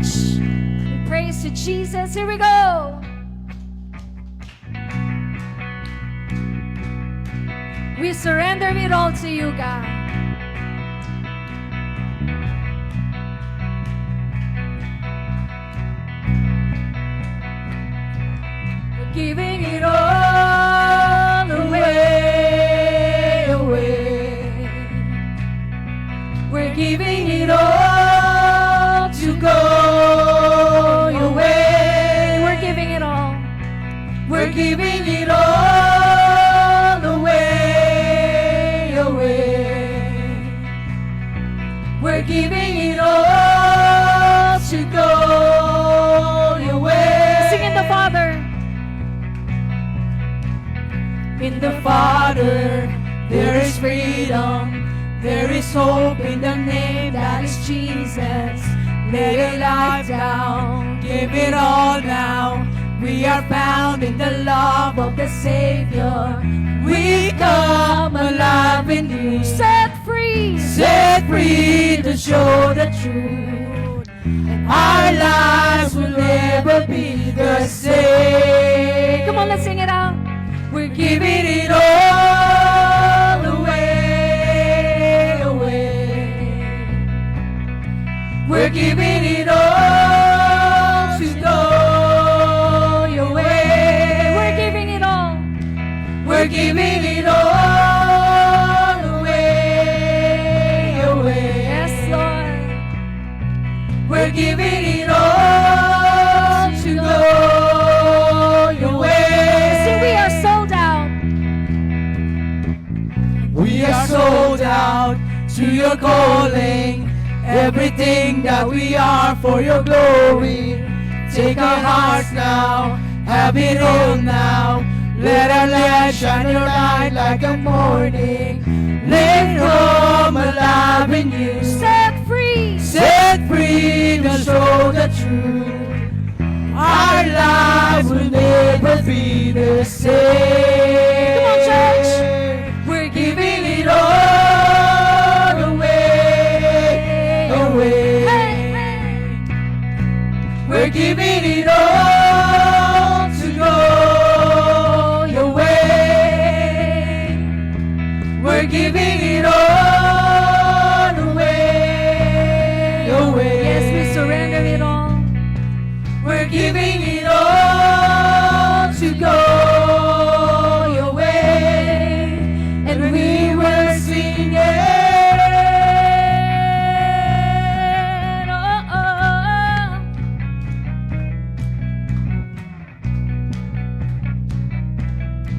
church. We praise to Jesus. Here we go. We surrender it all to you, God. We're giving it all away, away. We're giving it all to go your way. We're giving it all. We're giving it all away, away. We're giving it all to go your way. Sing in the Father. In the Father, there is freedom. There is hope in the name that is Jesus. Lay your life down, give it all now. We are found in the love of the Savior. We come alive in you. Set free to show the truth. And our lives will never be the same. Come on, let's sing it out. We're giving it all away, away. We're giving it all to go your way. We're giving it all. We're giving it all away, away. Yes, Lord. We're giving it all to go your way. See, we are sold out. We are sold out to your calling. Everything that we are for your glory. Take our hearts now, have it all now. Let our light shine your light like a morning. Let it come alive in you. Set free to show the truth. Our lives will never be the same. Come on, church. We're giving it all away, away. Hey, hey. We're giving it all to go your way. We're giving it all away, away. Yes, we surrender it all. We're giving it all to go your way. And we will sing it. Oh, oh.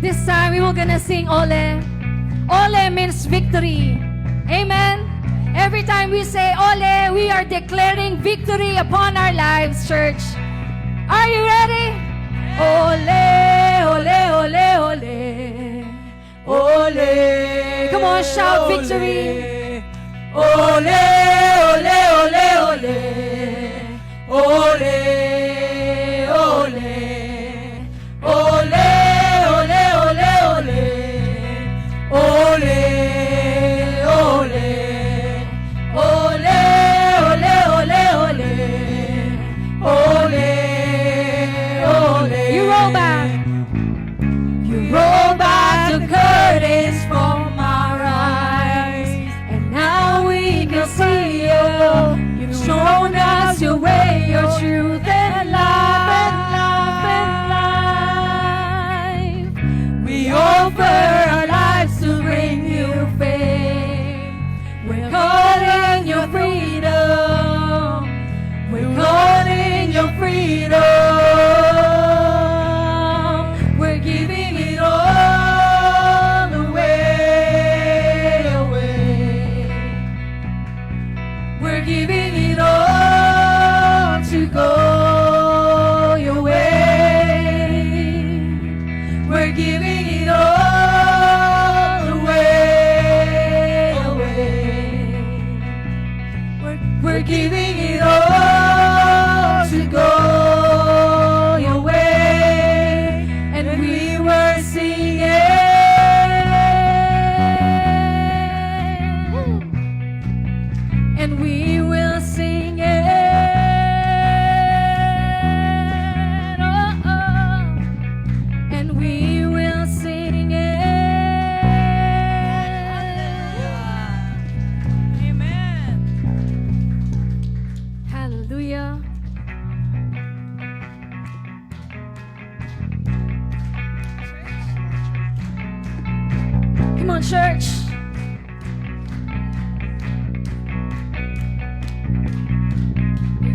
This time we were gonna sing Ole. Ole means victory. Amen. Every time we say Ole, we are declaring victory upon our lives, church. Are you ready? Ole, ole, ole, ole. Ole. Come on, shout victory. Ole, ole, ole, ole. Ole, ole. Ole, ole, ole, ole. Ole, ole. Ole, ole, ole, ole. Ole, ole. You roll back. You roll back the curtains from our eyes, and now we can see you. You've shown us church.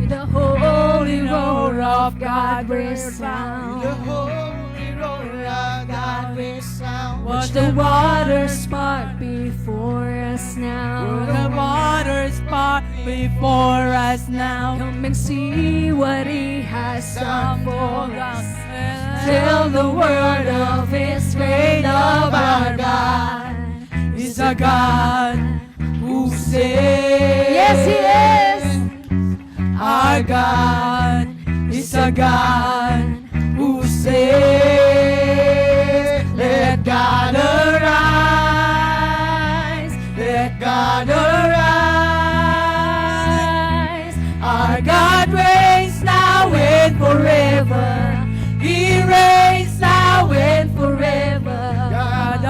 The holy roar of God will sound. The holy roar of God will sound. Watch the waters part before us now. The waters part before us now. Come and see what He has done for us. Tell the world of His great love. Our God is a God who saves. Yes, He is. Our God is a God who saves. Let God arise. Let God arise. Our God reigns now and forever. He reigns now and forever. God,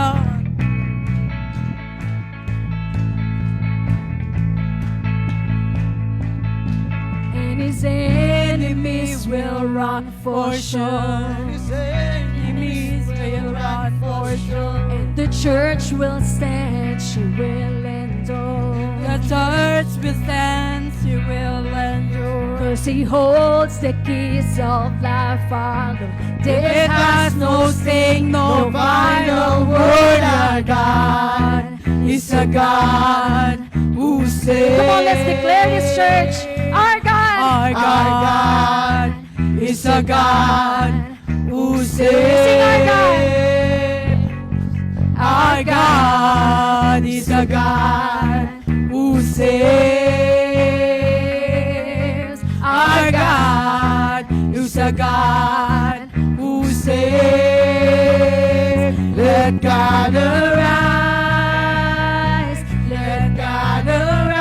and His enemies will run for sure. His enemies will run for sure. And the church will stand, she will endure. The church will stand, she will endure. 'Cause He holds the keys of life, Father. Death has no sting, no final word. Our God is a God who saves. Come on, let's declare this, church. Our God. Our God is a God who saves. Sing our God. Our God is a God who saves. Our God is a God who saves. Let God arise. Let God arise.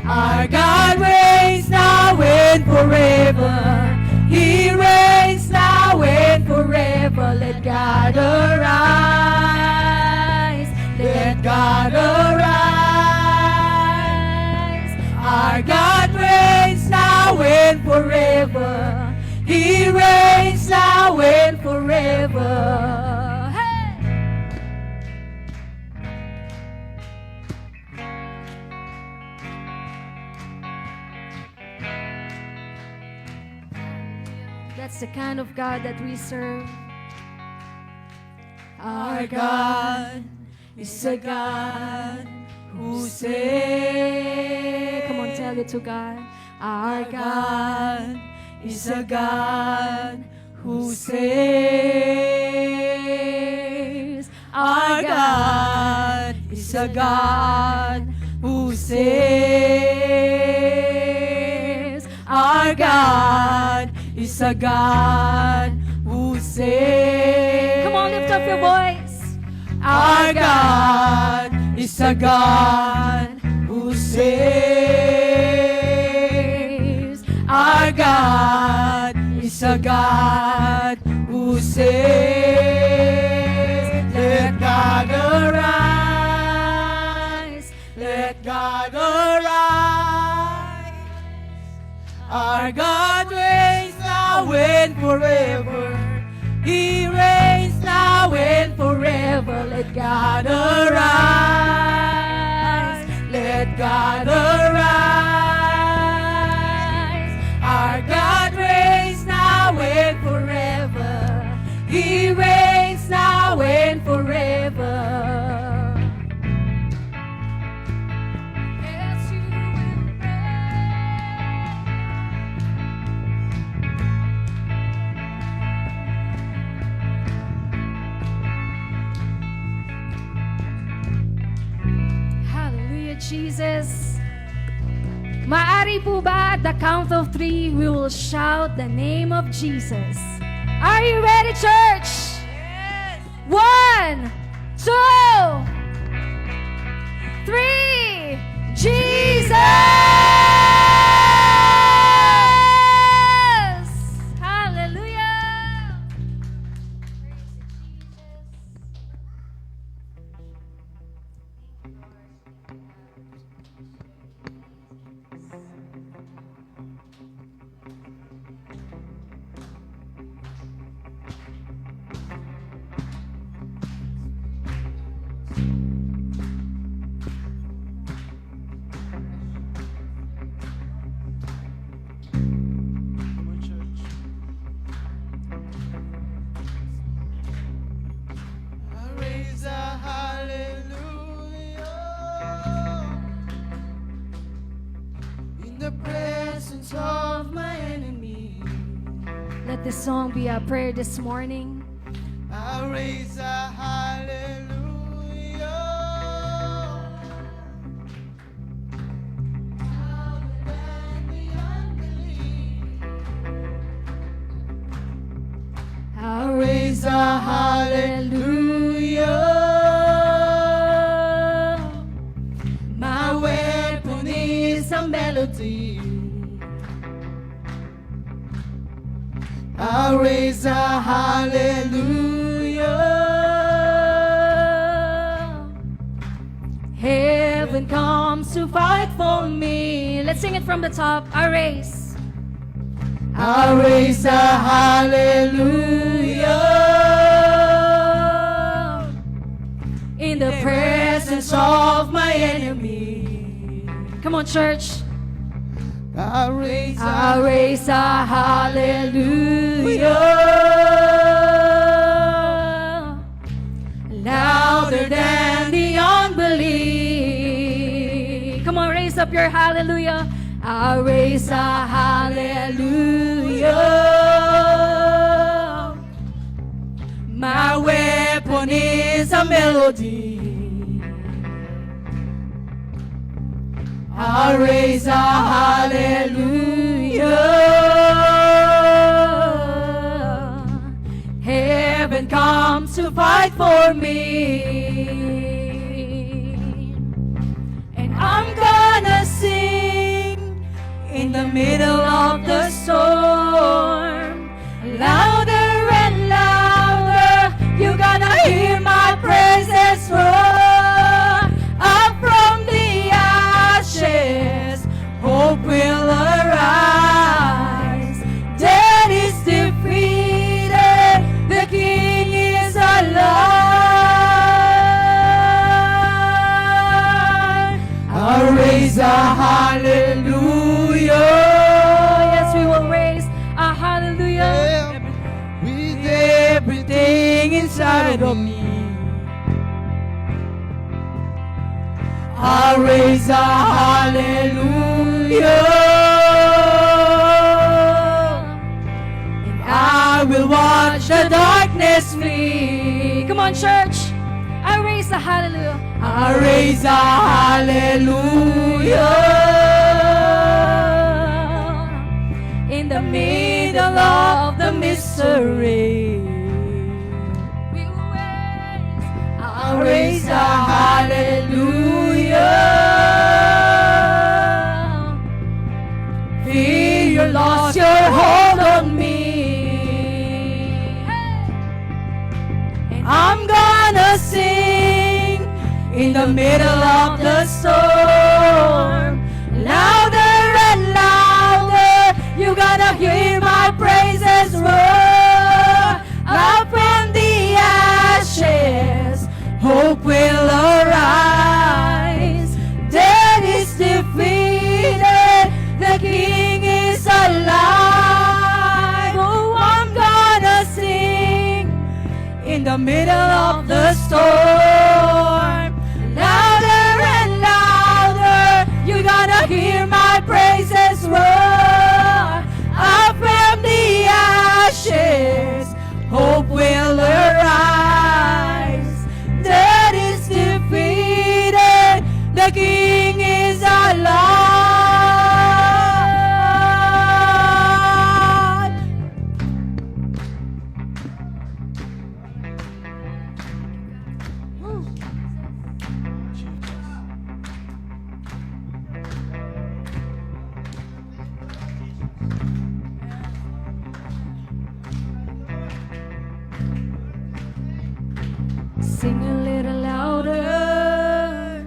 Our God reigns now and forever. He reigns now and forever. Let God arise. Let God arise. Our God reigns now and forever. He reigns now and forever. Hey! That's the kind of God that we serve. Our God is a God who saves. Come on, tell it to God. Our God God is a God who saves. Our God is a God who saves. Our God is a God who saves. Come on, lift up your voice. Our God is a God who saves. Our God is a God who saves. Let God arise. Let God arise. Our God reigns now and forever. He reigns now and forever. Let God arise. Let God arise. Our God reigns now and forever. He reigns now and forever. Yes, you will reign. Hallelujah, Jesus. Maari po ba at the count of 3 we will shout the name of Jesus? Are you ready, church? Yes. 1, 2, 3. Jesus! Hallelujah! the presence of my enemy. Let this song be our prayer this morning. I raise a hallelujah. Louder than the unbelief. I raise a hallelujah. My weapon is a melody. I raise a hallelujah. Heaven comes to fight for me. Let's sing it from the top. I raise. I raise a hallelujah. In the presence of my enemy. Come on, church. I raise a hallelujah. Louder than the unbelief. Come on, raise up your hallelujah. I raise a hallelujah. My weapon is a melody. I raise a hallelujah. Heaven comes to fight for me. And I'm gonna sing in the middle of the storm. Louder and louder, you're gonna hear my praises roar. Up from the ashes, hope will arise. Death is defeated, the King is alive. I raise a hallelujah. Yes, we will raise a hallelujah. With everything inside of me, I raise a hallelujah. And I will watch the darkness flee. Come on, church. I raise a hallelujah. I raise a hallelujah. In the middle of the mystery, we will raise. I raise a hallelujah. Fear you lost your hold on me. And I'm gonna sing in the middle of the storm. Louder and louder, you gotta hear my praises roar. Up from the ashes, hope will arise. Death is defeated, the King is alive. Oh, I'm gonna sing in the middle of the storm. Louder and louder, you gotta hear my praises roar. Up from the ashes, hope will arise. Death is defeated, the King is alive. Sing a little louder.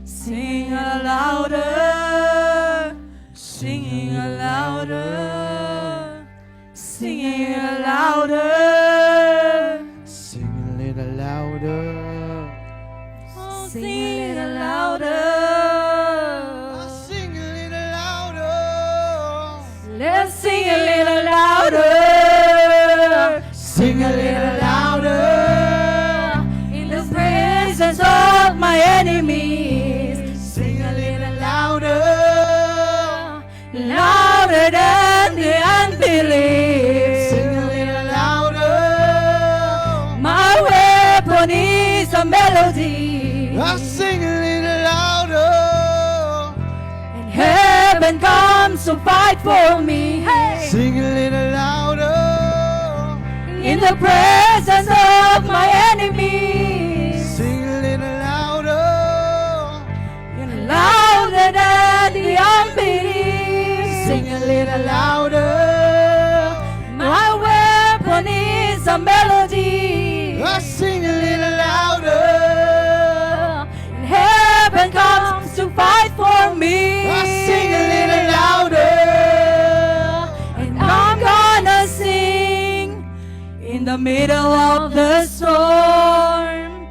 Sing a louder, singing a louder, singing a louder, sing a little louder, Oh, sing a little louder. sing a little louder. Let's sing a little louder. Sing a little louder. In the presence of my enemies. Sing a little louder. louder than the unbelief. Sing a little louder. My weapon is a melody. I sing a little louder. And heaven comes to fight for me. Hey! Sing a little louder. In the presence of my enemies. Sing a little louder. Louder than the unbelief. Sing a little louder. My weapon is a melody. I sing a little louder. And heaven comes to fight for me. I sing a little louder. And I'm gonna sing in the middle of the storm.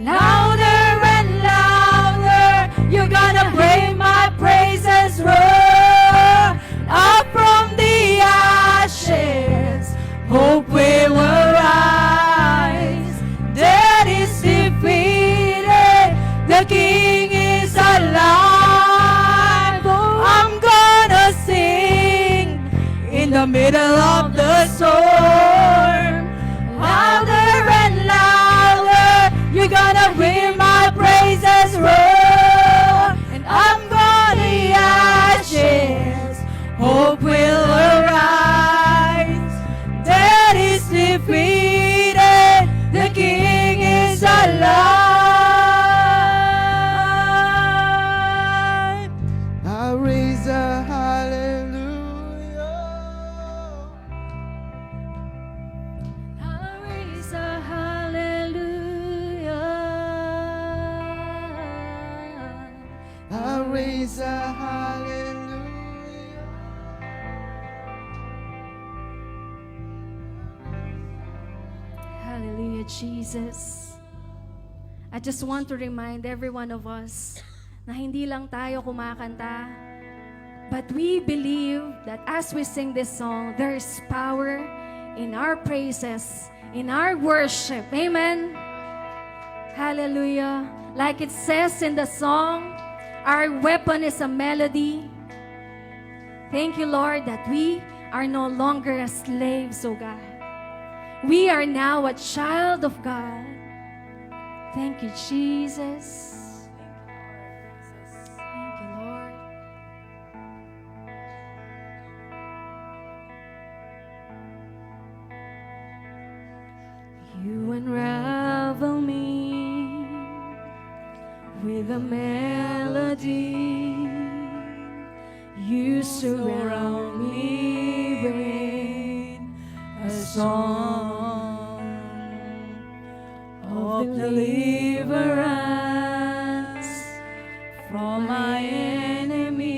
Louder and louder, you're gonna bring my praises roar. Up from the ashes, hope will arise. Death is defeated, the King is alive. I'm gonna sing in the middle of the storm. Louder and louder, you're gonna hear my praises roar. And I'm gonna the ashes, hope will arise. Death is defeated, the King is alive. I raise a hallelujah. I raise a hallelujah. I raise a hallelujah. Hallelujah, Jesus. I just want to remind every one of us na hindi lang tayo kumakanta, but we believe that as we sing this song, there is power in our praises, in our worship. Amen. Hallelujah. Like it says in the song, our weapon is a melody. Thank you, Lord, that we are no longer as slaves, oh God. We are now a child of God. Thank you, Jesus. Thank you, Lord. You unravel me with a melody. You surround me with a song of deliverance from my enemies,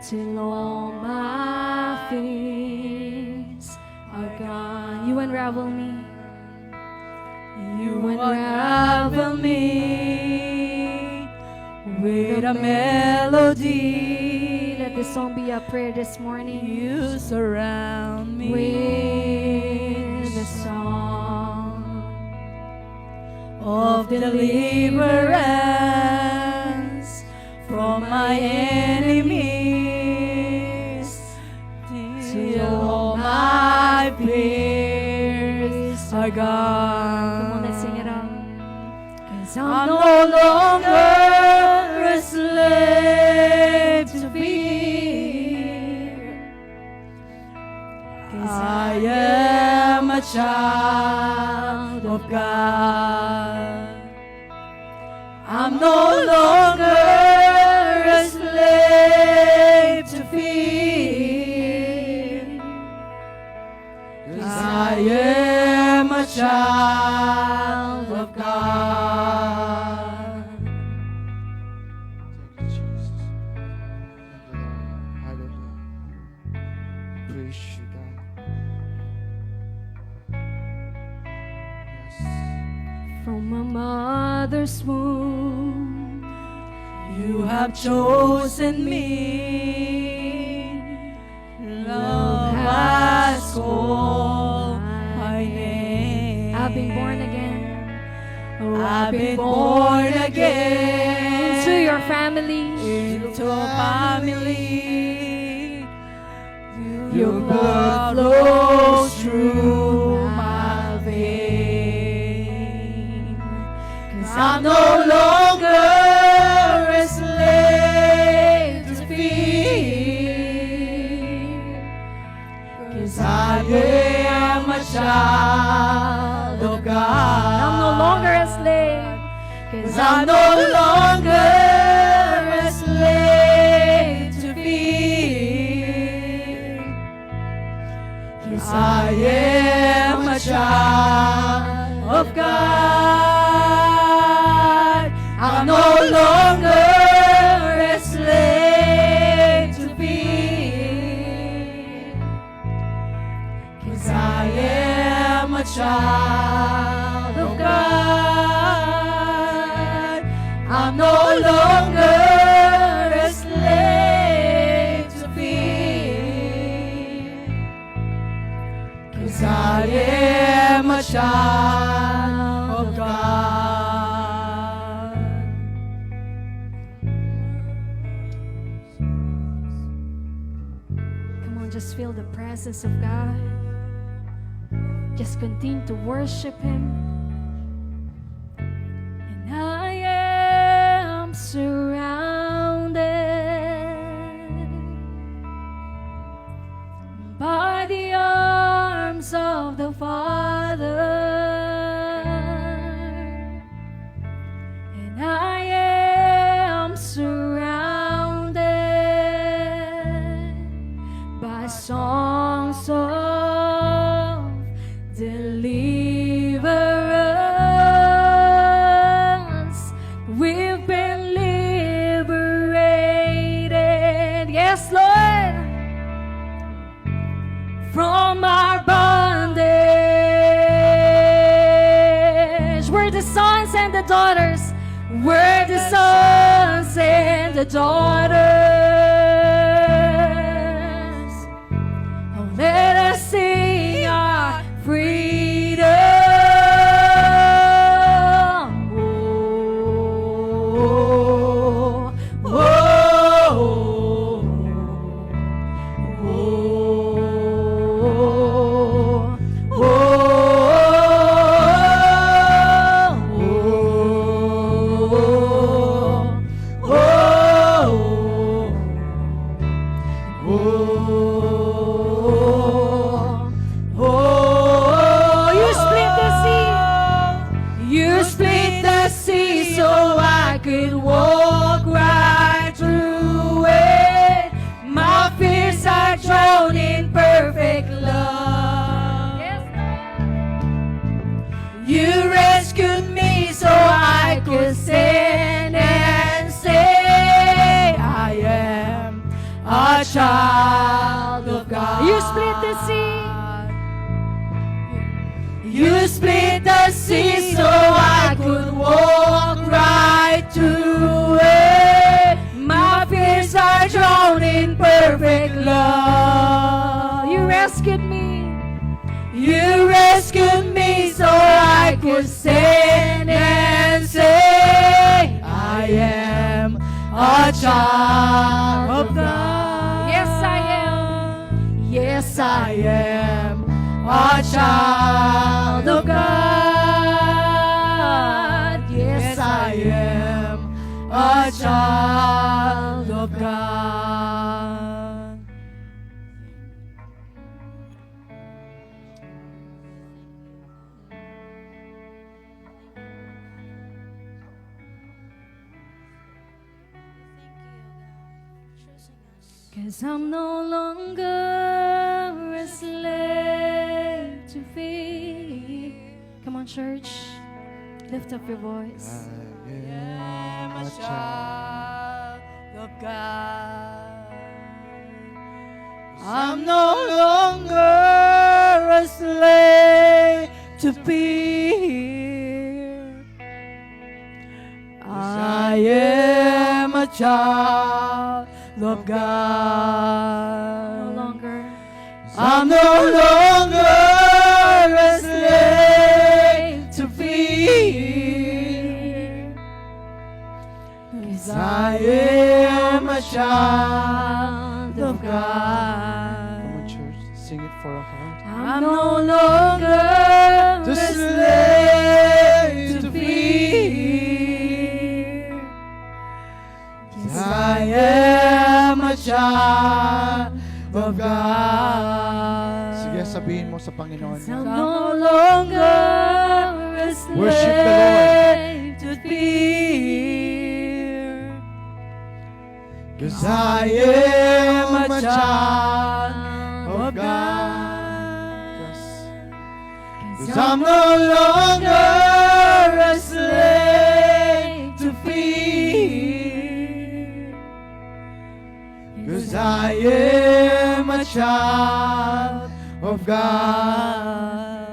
till all my fears are gone. You unravel me. You unravel me with a melody. Let this song be a prayer this morning. You surround me With a song of deliverance from my enemies, till all my fears are gone. Come on, let's sing it out. 'Cause I'm no longer a slave to fear. 'Cause I am a child of God. I'm no longer a slave to fear. 'Cause I am a child of God. Thank you, Jesus. Thank you, Lord. Hallelujah. Praise you, God. Yes. from a mother's womb. You have chosen me. Love has called my name. I've been born again. I've been born again into your family. into a family. Your blood flows through my veins. 'Cause I'm no longer a slave to fear. 'Cause I am a child of God. I'm no longer a slave. 'Cause I'm no longer a slave to fear. 'Cause I am a child of God. I'm no longer a slave to fear. 'Cause I am a child of God. I'm no longer a slave to fear. 'Cause I am a child of God. Come on, just feel the presence of God. Just continue to worship Him. And I am surrounded by the arms of the Father. And I am surrounded by songs of deliverance. We've been liberated, yes, Lord, from our bondage. We're the sons and the daughters. We're the sons and the daughters. Oh, let us sing our freedom. Oh, oh, oh, oh, you split the sea. You split the sea so I could walk right through it. My fears are drowned in perfect love. You rescued me so I could stand and say, I am a child of God. You split the sea. You split the sea so I could walk right through it. My fears are drowned in perfect love. You rescued me. You rescued me so I could stand and say, I am a child of God. Yes, I am. Yes, I am a child of God. Yes, I am a child of God. Cause I'm no longer a slave to fear. Come on, church. Lift up your voice. I am a child of God. I'm no longer a slave to fear. I am a child of God. No longer. I'm no longer a slave to fear. 'Cause I child of Come God. on, church. Sing it for our heart. I'm no longer a slave to fear. Yes, I am a child of God. Sige, sabihin mo sa Panginoon. I'm no longer a Worship the slave to fear. 'Cause I am a child of God. Yes. 'Cause I'm no longer a slave to fear. 'Cause I am a child of God.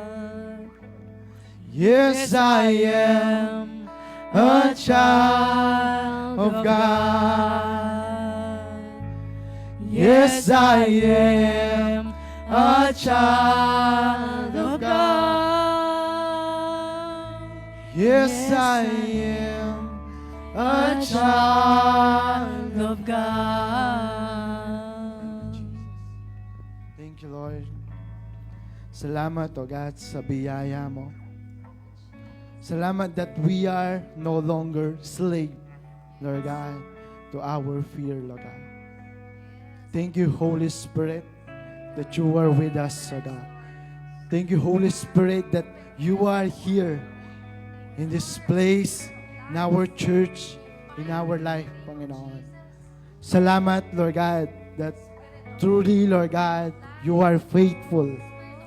Yes, I am a child of God. Yes, I am a child of God. Yes, I am A child of God. Thank you, Lord. Salamat, O God, sa biyaya mo. Salamat that we are no longer slave, Lord God, to our fear, Lord God. Thank you, Holy Spirit, that you are with us, O God. Thank you, Holy Spirit, that you are here in this place, in our church, in our life, Panginoon. Salamat, Lord God, that truly, Lord God, you are faithful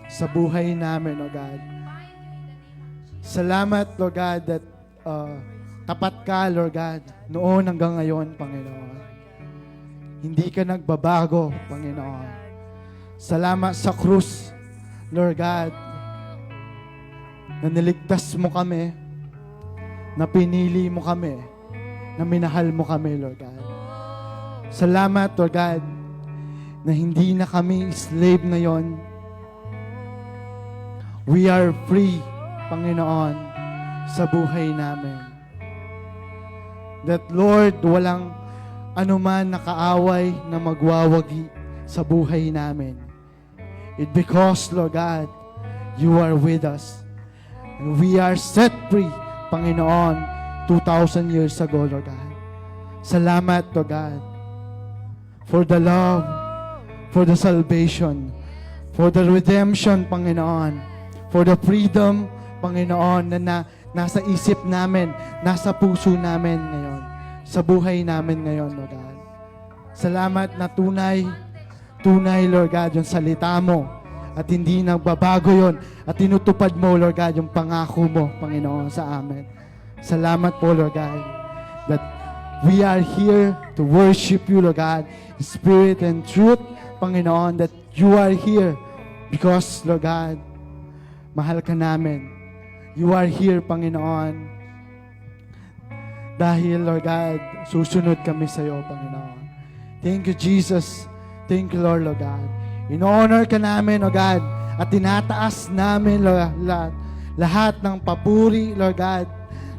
sa buhay namin, O God. Salamat, Lord God, that tapat ka, Lord God, noon hanggang ngayon, Panginoon. Hindi ka nagbabago, Panginoon. Salamat sa krus, Lord God, na niligtas mo kami, na pinili mo kami, na minahal mo kami, Lord God. Salamat, Lord God, na hindi na kami slave ngayon. We are free, Panginoon, sa buhay namin. That, Lord, walang anuman na kaaway na magwawagi sa buhay namin. It because, Lord God, you are with us. And we are set free, Panginoon, 2,000 years ago, Lord God. Salamat, Lord God, for the love, for the salvation, for the redemption, Panginoon, for the freedom, Panginoon, na nasa isip namin, nasa puso namin ngayon, sa buhay namin ngayon, Lord God. Salamat na tunay, Lord God, yung salita mo, at hindi nagbabago yon, at tinutupad mo, Lord God, yung pangako mo, Panginoon, sa amin. Salamat po, Lord God, that we are here to worship you, Lord God, in spirit and truth, Panginoon, that you are here because, Lord God, mahal ka namin. You are here, Panginoon, dahil, Lord God, susunod kami sa iyo, Panginoon. Thank you, Jesus. Thank you, Lord God. In-honor ka namin, O God, at tinataas namin, Lord, lahat ng papuri, Lord God,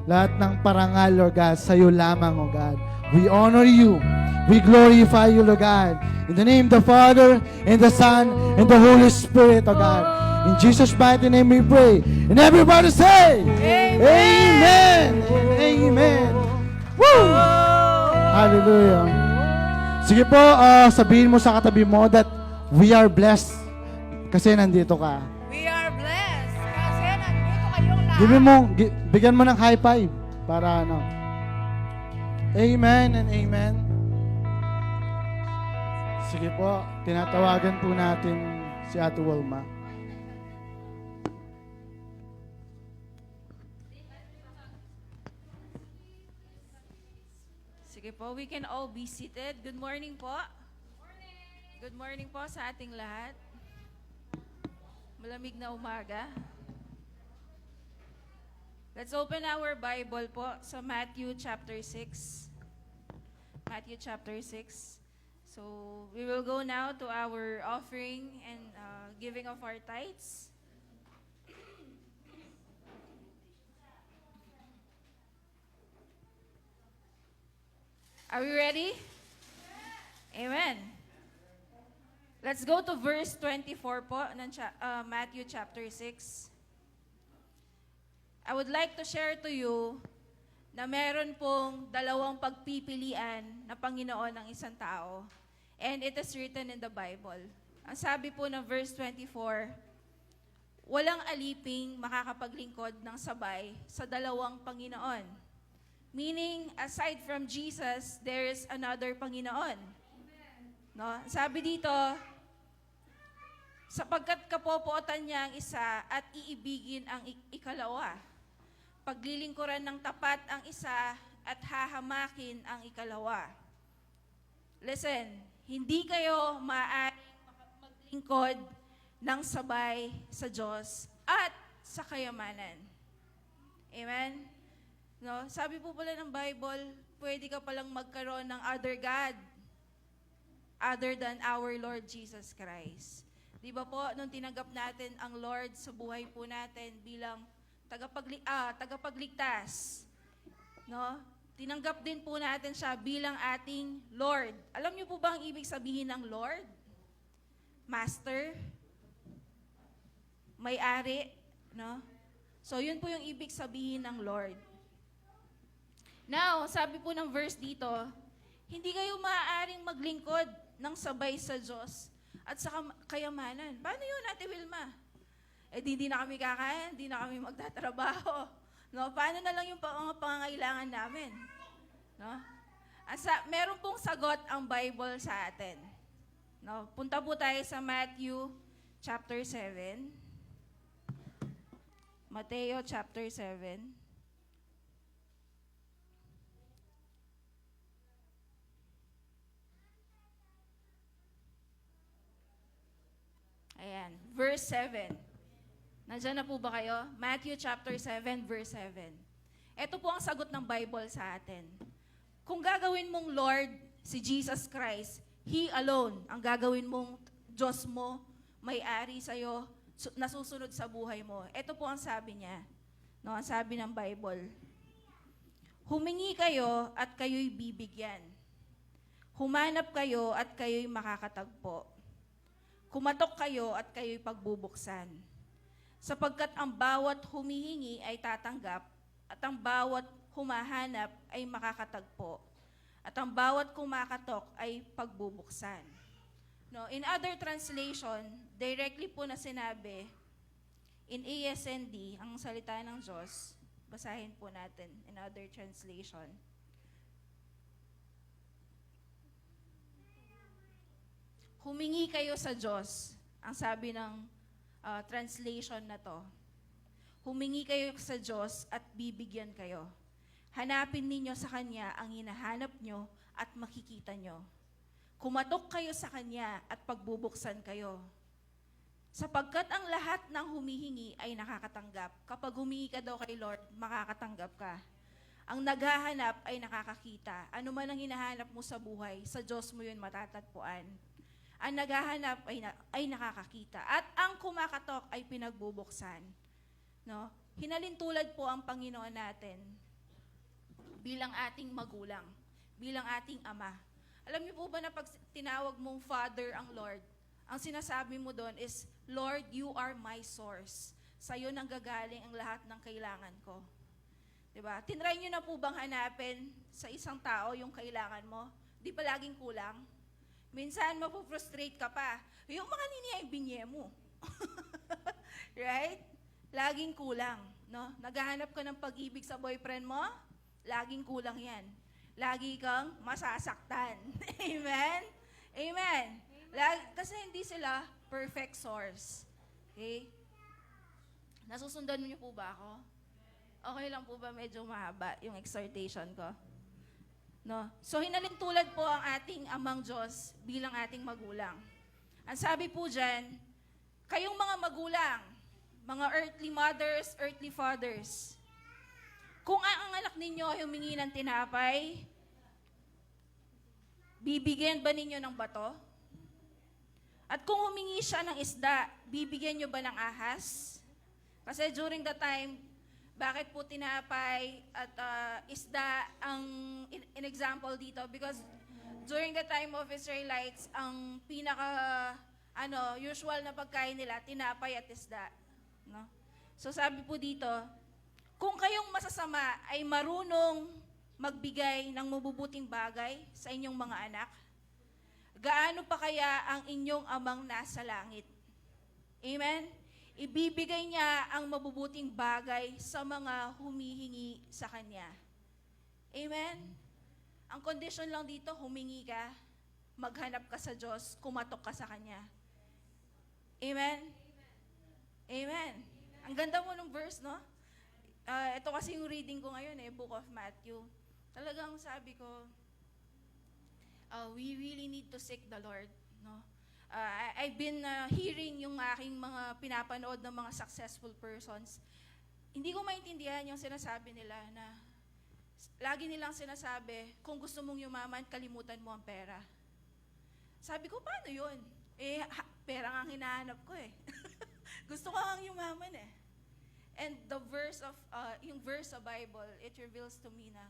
lahat ng parangal, Lord God, sa iyo lamang, O God. We honor you. We glorify you, Lord God. In the name of the Father, and the Son, and the Holy Spirit, O God. In Jesus' mighty name we pray. And everybody say, Amen. Amen. Woo! Hallelujah. Sige po, sabihin mo sa katabi mo that we are blessed kasi nandito ka. We are blessed kasi nandito kayong lahat. Bigyan mo ng high five para ano. Amen and amen. Sige po, tinatawagan po natin si Ate Wilma. Sige po, we can all be seated. Good morning po. Good morning po sa ating lahat. Malamig na umaga. Let's open our Bible po sa Matthew chapter 6. Matthew chapter 6. So, we will go now to our offering and giving of our tithes. Are we ready? Let's go to verse 24 po ng Matthew chapter 6. I would like to share to you na meron pong dalawang pagpipilian na Panginoon ng isang tao. And it is written in the Bible. Ang sabi po ng verse 24, walang aliping makakapaglingkod ng sabay sa dalawang Panginoon. Meaning, aside from Jesus, there is another Panginoon. No? Sabi dito, sapagkat kapopotan niya ang isa at iibigin ang ikalawa. Paglilingkuran ng tapat ang isa at hahamakin ang ikalawa. Listen, hindi kayo maaaring maglingkod ng sabay sa Diyos at sa kayamanan. Amen? No? Sabi po pala ng Bible, pwede ka palang magkaroon ng other God other than our Lord Jesus Christ. Di ba po, nung tinanggap natin ang Lord sa buhay po natin bilang tagapagligtas, no? Tinanggap din po natin siya bilang ating Lord. Alam niyo po ba ang ibig sabihin ng Lord? Master? May-ari? No? So, yun po yung ibig sabihin ng Lord. Now, sabi po ng verse dito, hindi kayo maaaring maglingkod ng sabay sa Diyos at sa kayamanan. Paano yun, Ate Wilma? Di na kami kakain, di na kami magtatrabaho. No? Paano na lang yung mga pangangailangan namin? No? Meron pong sagot ang Bible sa atin. No? Punta po tayo sa Matthew chapter 7. Mateo chapter 7. Ayan, verse 7. Nandiyan na po ba kayo? Matthew chapter 7, verse 7. Ito po ang sagot ng Bible sa atin. Kung gagawin mong Lord si Jesus Christ, He alone ang gagawin mong Diyos mo, may-ari sa'yo, nasusunod sa buhay mo. Ito po ang sabi niya. No, ang sabi ng Bible. Humingi kayo at kayo'y bibigyan. Humanap kayo at kayo'y makakatagpo. Kumatok kayo at kayo'y pagbubuksan. Sapagkat ang bawat humihingi ay tatanggap, at ang bawat humahanap ay makakatagpo, at ang bawat kumakatok ay pagbubuksan. No, in other translation, directly po na sinabi, in ASND, ang salita ng Diyos, basahin po natin in other translation. Humingi kayo sa Diyos, ang sabi ng translation na to. Humingi kayo sa Diyos at bibigyan kayo. Hanapin ninyo sa Kanya ang hinahanap nyo at makikita nyo. Kumatok kayo sa Kanya at pagbubuksan kayo. Sapagkat ang lahat ng humihingi ay nakakatanggap. Kapag humingi ka daw kay Lord, makakatanggap ka. Ang naghahanap ay nakakakita. Ano man ang hinahanap mo sa buhay, sa Diyos mo yun matatagpuan. Ang naghahanap ay nakakakita. At ang kumakatok ay pinagbubuksan. No? Hinalintulad po ang Panginoon natin bilang ating magulang, bilang ating ama. Alam niyo po ba na pag tinawag mong Father ang Lord, ang sinasabi mo doon is, Lord, you are my source. Sa'yo nang gagaling ang lahat ng kailangan ko. Diba? Tinry niyo na po bang hanapin sa isang tao yung kailangan mo? Di ba laging kulang? Minsan, mapufrustrate ka pa. Yung mga binye mo. Right? Laging kulang. No? Naghahanap ka ng pag-ibig sa boyfriend mo, laging kulang yan. Lagi kang masasaktan. Amen? Amen. Kasi hindi sila perfect source. Okay? Nasusundan niyo po ba ako? Okay lang po ba medyo mahaba yung exhortation ko? No? So, hinalintulad po ang ating amang Diyos bilang ating magulang. Ang sabi po dyan, kayong mga magulang, mga earthly mothers, earthly fathers, kung ang anak ninyo ay humingi ng tinapay, bibigyan ba ninyo ng bato? At kung humingi siya ng isda, bibigyan nyo ba ng ahas? Kasi during the time, bakit po tinapay at isda ang in example dito? Because during the time of Israelites, ang pinaka usual na pagkain nila, tinapay at isda. No? So sabi po dito, kung kayong masasama ay marunong magbigay ng mabubuting bagay sa inyong mga anak, gaano pa kaya ang inyong amang nasa langit? Amen? Ibibigay niya ang mabubuting bagay sa mga humihingi sa Kanya. Amen? Ang condition lang dito, humingi ka, maghanap ka sa Diyos, kumatok ka sa Kanya. Amen? Amen. Ang ganda mo ng verse, no? Ito kasi yung reading ko ngayon, Book of Matthew. Talagang sabi ko, we really need to seek the Lord, no? I've been hearing yung aking mga pinapanood ng mga successful persons. Hindi ko maintindihan yung sinasabi nila na lagi nilang sinasabi, kung gusto mong yumaman, kalimutan mo ang pera. Sabi ko, paano yun? Pera nga ang hinahanap ko eh. Gusto ko ang yumaman eh. And the verse of, yung verse sa Bible, it reveals to me na,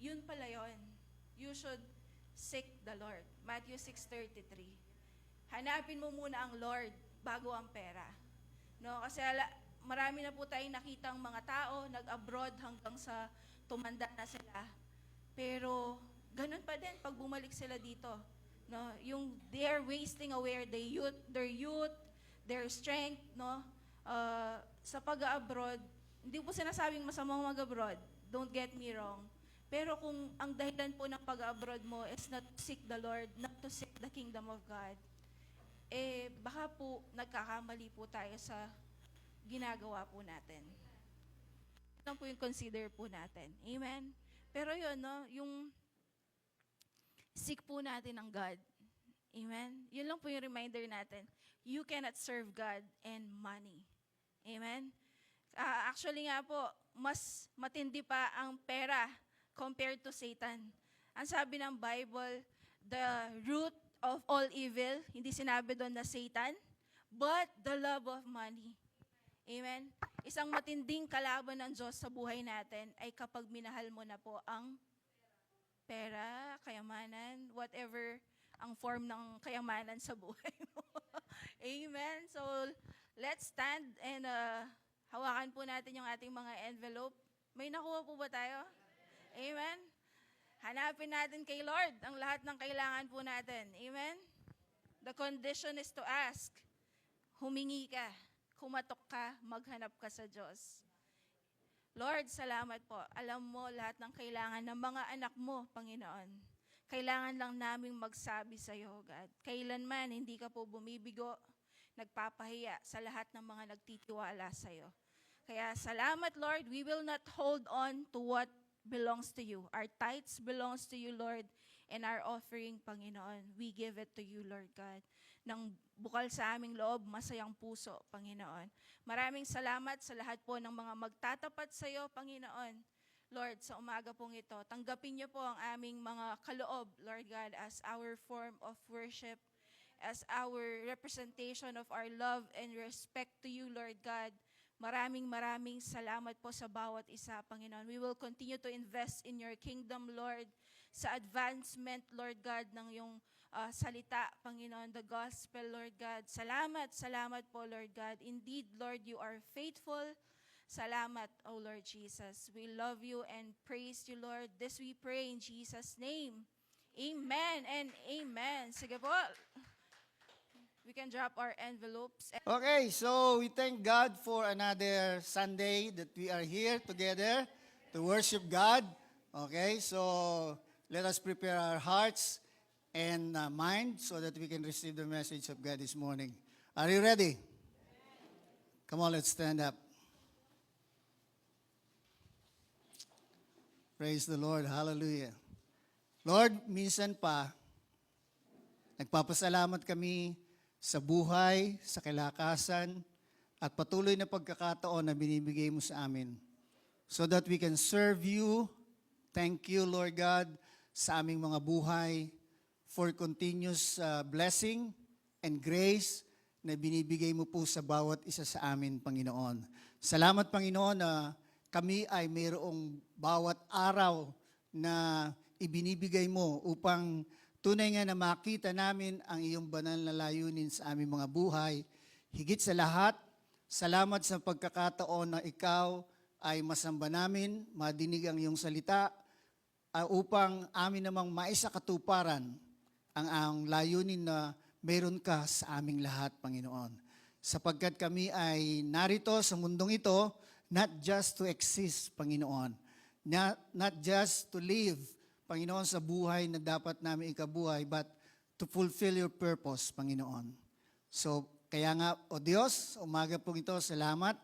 yun pala yun. You should seek the Lord. Matthew 6:33. Hanapin mo muna ang Lord bago ang pera. No, kasi marami na po tayong nakitang mga tao nag-abroad hanggang sa tumanda na sila. Pero ganun pa din pag bumalik sila dito. No, yung they are wasting away their youth, their strength, no? Sa pag-abroad, hindi po sinasabing masamang mag-abroad. Don't get me wrong. Pero kung ang dahilan po ng pag-abroad mo is not to seek the Lord, not to seek the kingdom of God, baka po nagkakamali po tayo sa ginagawa po natin. Ito po yung consider po natin. Amen? Pero yun, no, yung seek po natin ang God. Amen? Yun lang po yung reminder natin. You cannot serve God and money. Amen? Actually nga po, mas matindi pa ang pera compared to Satan. Ang sabi ng Bible, the root of all evil, hindi sinabi doon na Satan, but the love of money. Amen? Isang matinding kalaban ng Diyos sa buhay natin ay kapag minahal mo na po ang pera, kayamanan, whatever ang form ng kayamanan sa buhay mo. Amen? So, let's stand and hawakan po natin yung ating mga envelope. May nakuha po ba tayo? Amen? Hanapin natin kay Lord ang lahat ng kailangan po natin. Amen? The condition is to ask. Humingi ka, kumatok ka, maghanap ka sa Diyos. Lord, salamat po. Alam mo lahat ng kailangan ng mga anak mo, Panginoon. Kailangan lang naming magsabi sa iyo, God. Kailanman hindi ka po bumibigo, nagpapahiya sa lahat ng mga nagtitiwala sa iyo. Kaya salamat, Lord. We will not hold on to what belongs to you. Our tithes belongs to you, Lord, and our offering, Panginoon, we give it to you, Lord God. Nang bukal sa aming loob, masayang puso, Panginoon. Maraming salamat sa lahat po ng mga magtatapat sa iyo, Panginoon. Lord, sa umaga pong ito, tanggapin niyo po ang aming mga kaloob, Lord God, as our form of worship, as our representation of our love and respect to you, Lord God. Maraming salamat po sa bawat isa, Panginoon. We will continue to invest in your kingdom, Lord, sa advancement, Lord God, ng iyong salita, Panginoon, the gospel, Lord God. Salamat po, Lord God. Indeed, Lord, you are faithful. Salamat, O Lord Jesus. We love you and praise you, Lord. This we pray in Jesus' name. Amen and amen. Sige po. We can drop our envelopes. Okay, so we thank God for another Sunday that we are here together to worship God. Okay, so let us prepare our hearts and mind so that we can receive the message of God this morning. Are you ready? Come on, let's stand up. Praise the Lord. Hallelujah. Lord, minsan pa, nagpapasalamat kami sa buhay, sa kalakasan, at patuloy na pagkakataon na binibigay mo sa amin. So that we can serve you. Thank you, Lord God, sa aming mga buhay for continuous blessing and grace na binibigay mo po sa bawat isa sa amin, Panginoon. Salamat, Panginoon, na kami ay mayroong bawat araw na ibinibigay mo upang Tunay nga na makita namin ang iyong banal na layunin sa aming mga buhay. Higit sa lahat, salamat sa pagkakataon na ikaw ay masamba namin, madinig ang iyong salita, upang amin namang maisakatuparan ang layunin na meron ka sa aming lahat, Panginoon. Sapagkat kami ay narito sa mundong ito, not just to exist, Panginoon. Not just to live, Panginoon, sa buhay na dapat namin ikabuhay, but to fulfill your purpose, Panginoon. So, kaya nga, O Diyos, umaga po ito, salamat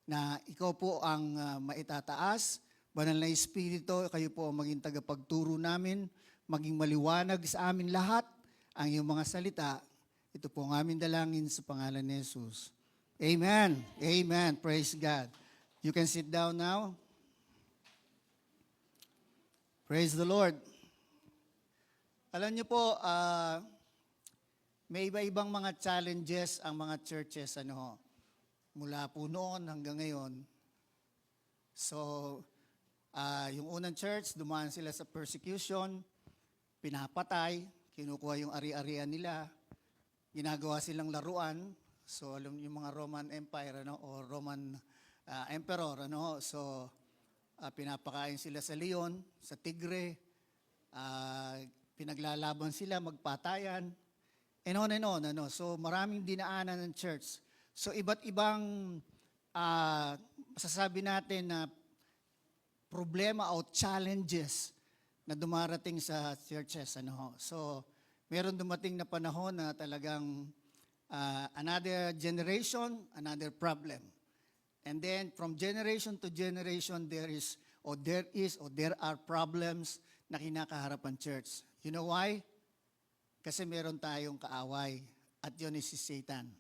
na ikaw po ang maitataas. Banal na Espiritu, kayo po ang maging tagapagturo namin, maging maliwanag sa amin lahat ang iyong mga salita. Ito po ang aming dalangin sa pangalan ni Jesus. Amen. Amen. Praise God. You can sit down now. Praise the Lord. Alam niyo po, may iba-ibang mga challenges ang mga churches mula po noon hanggang ngayon. So, yung unang church, dumaan sila sa persecution, pinapatay, kinukuha yung ari-arian nila, ginagawa silang laruan. So, alam yung mga Roman Empire o Roman Emperor. So, pinapakain sila sa leon, sa tigre, pinaglalaban sila, magpatayan, and on and on. So maraming dinaanan ng church. So iba't ibang masasabi natin na problema o challenges na dumarating sa churches. So meron dumating na panahon na talagang another generation, another problem. And then from generation to generation, there are problems na kinakaharap ang church. You know why? Kasi meron tayong kaaway at yun is si Satan.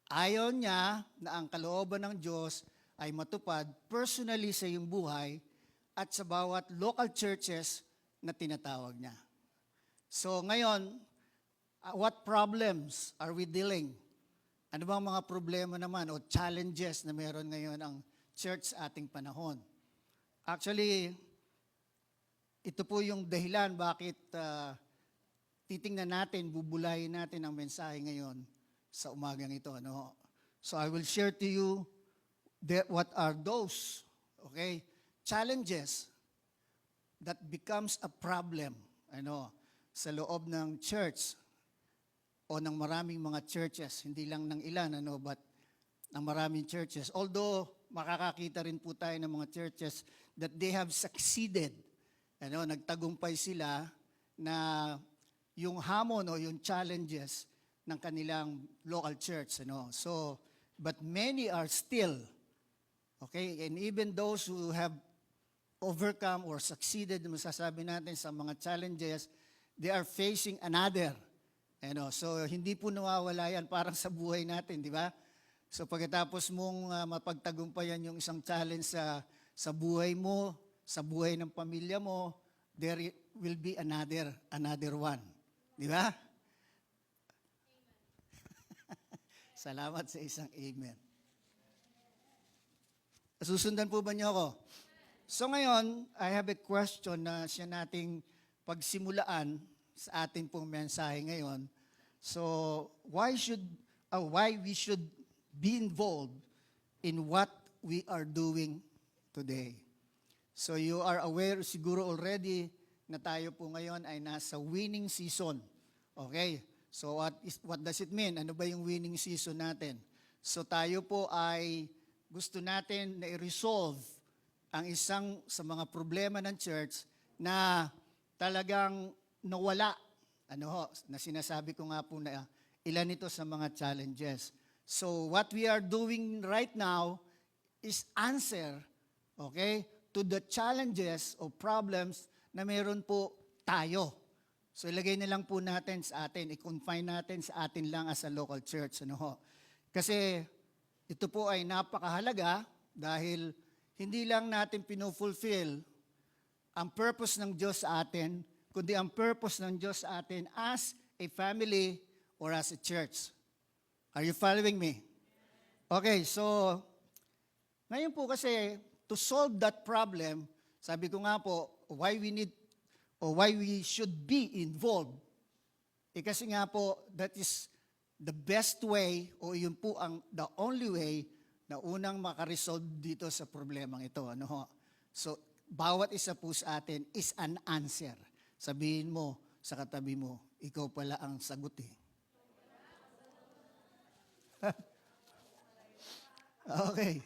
Ayaw niya na ang kalooban ng Diyos ay matupad personally sa iyong buhay at sa bawat local churches na tinatawag niya. So ngayon, what problems are we dealing? Ano bang mga problema naman o challenges na meron ngayon ang church sa ating panahon? Actually, ito po yung dahilan bakit titingnan natin, bubulayin natin ang mensahe ngayon sa umagang ito. So I will share to you what are those challenges that becomes a problem sa loob ng church o ng maraming mga churches, hindi lang ng ilan, but ng maraming churches. Although, makakakita rin po tayo ng mga churches that they have succeeded. Nagtagumpay sila na yung hamon o yung challenges ng kanilang local church. So, but many are still, and even those who have overcome or succeeded, masasabi natin sa mga challenges, they are facing another. So hindi po nawawala yan parang sa buhay natin, di ba? So pagkatapos mong mapagtagumpayan yung isang challenge sa buhay mo, sa buhay ng pamilya mo, there will be another one. Di ba? Salamat sa isang amen. Susundan po ba niyo ako? So ngayon, I have a question na siya nating pagsimulaan sa ating pong mensahe ngayon. So, why we should be involved in what we are doing today? So, you are aware siguro already na tayo po ngayon ay nasa winning season. Okay? So, what does it mean? Ano ba yung winning season natin? So, tayo po ay gusto natin na i-resolve ang isang sa mga problema ng church na talagang nawala. Na sinasabi ko nga po na ilan ito sa mga challenges. So what we are doing right now is answer, to the challenges or problems na meron po tayo. So ilagay na lang po natin sa atin, i-confine natin sa atin lang as a local church. Kasi ito po ay napakahalaga dahil hindi lang natin pinufulfill ang purpose ng Diyos sa atin, kundi ang purpose ng Diyos sa atin as a family or as a church. Are you following me? Okay, so ngayon po kasi to solve that problem, sabi ko nga po, why we should be involved kasi nga po, that is the best way o yun po ang the only way na unang makaresolve dito sa problemang ito. Ano ho? So, bawat isa po sa atin is an answer. Sabihin mo sa katabi mo, ikaw pala ang sagot eh. Okay.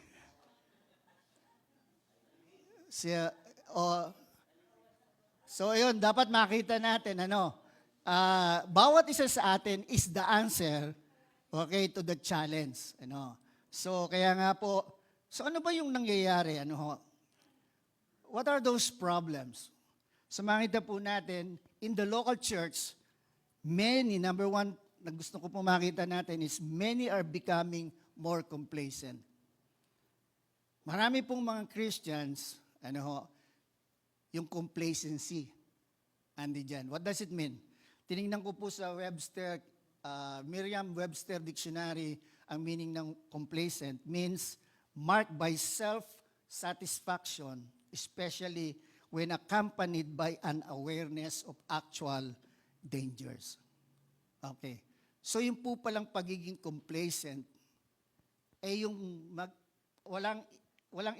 So, ayun, dapat makita natin, bawat isa sa atin is the answer, okay, to the challenge. So, kaya nga po, so ano ba yung nangyayari? What are those problems? So, makita po natin, in the local church, number one, na gusto ko po makita natin is many are becoming more complacent. Marami pong mga Christians, yung complacency, andi dyan. What does it mean? Tinignan ko po sa Merriam-Webster Dictionary, ang meaning ng complacent means marked by self-satisfaction, especially when accompanied by an awareness of actual dangers. Okay. So yung po palang pagiging complacent, yung walang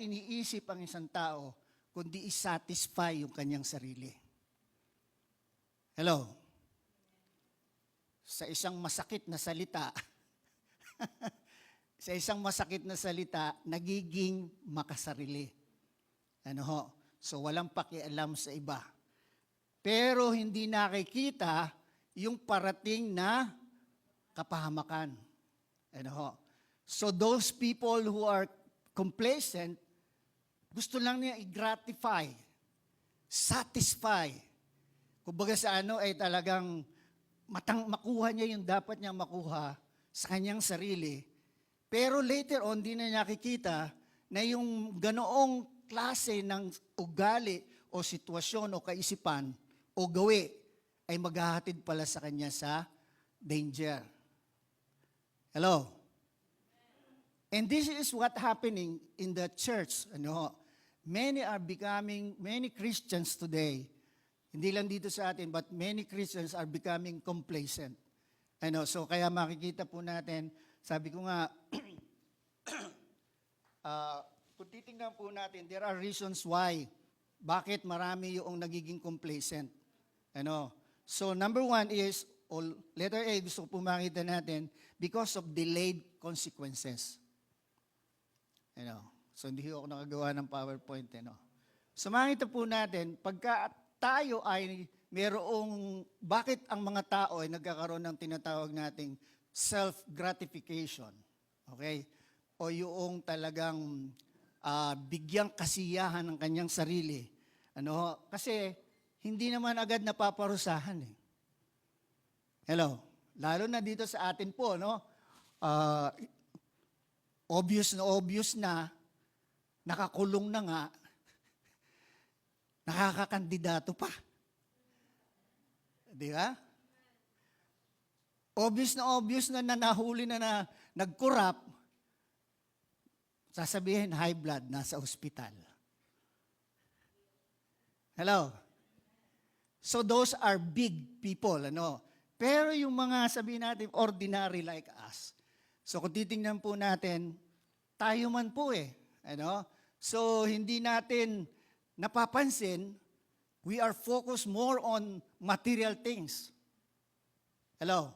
iniisip ang isang tao, kundi i-satisfy yung kanyang sarili. Hello? Sa isang masakit na salita, nagiging makasarili. So walang pakialam sa iba. Pero hindi nakikita yung parating na kapahamakan. So those people who are complacent, gusto lang niya i-gratify, satisfy. Kumbaga sa ay talagang makuha niya yung dapat niya makuha sa kanyang sarili. Pero later on, di na nakikita na yung ganoong klase ng ugali o sitwasyon o kaisipan o gawi ay maghahatid pala sa kanya sa danger. Hello? And this is what happening in the church. Many Christians today, hindi lang dito sa atin, but many Christians are becoming complacent. So kaya makikita po natin, sabi ko nga, kung titingnan po natin, there are reasons why, bakit marami yung nagiging complacent. So number one is, letter A, gusto ko po makita natin, because of delayed consequences. So hindi ako nakagawa ng PowerPoint. So makita po natin, pagka tayo ay bakit ang mga tao ay nagkakaroon ng tinatawag nating self-gratification. Okay? O yung talagang bigyang kasiyahan ng kanyang sarili. Kasi hindi naman agad napaparusahan eh. Hello? Lalo na dito sa atin po, obvious na, nakakulong na nga, nakakakandidato pa. Di ba? Obvious na nahuli na nag-corrupt, sasabihin high blood, nasa ospital. Hello? So those are big people, Pero yung mga sabihin natin, ordinary like us. So kung titingnan po natin, tayo man po So hindi natin napapansin, we are focused more on material things. Hello?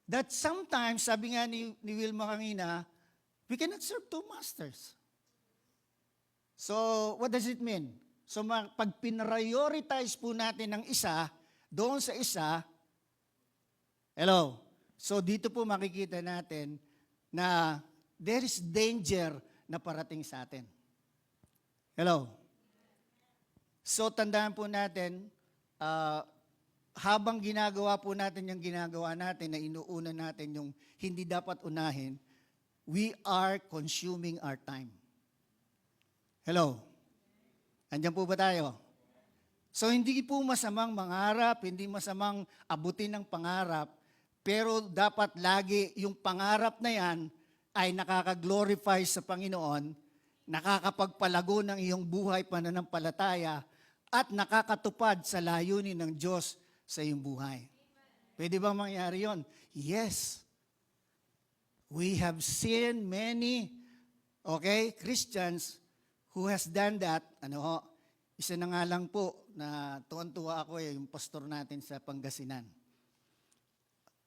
That sometimes, sabi nga ni Wilma kanina, we cannot serve two masters. So what does it mean? So pag pinrioritize po natin ng isa, doon sa isa, so dito po makikita natin na there is danger na parating sa atin. So tandaan po natin, habang ginagawa po natin yung ginagawa natin, na inuuna natin yung hindi dapat unahin, we are consuming our time. Andiyan po ba tayo? So hindi po masamang mangarap, hindi masamang abutin ng pangarap, pero dapat lagi yung pangarap na yan ay nakaka-glorify sa Panginoon, nakakapagpalago ng iyong buhay pananampalataya, at nakakatupad sa layunin ng Diyos sa iyong buhay. Pwede bang mangyari yon? Yes. We have seen many, Christians who has done that. Isa na nga lang po na tuwan-tuwa ako yung pastor natin sa Pangasinan.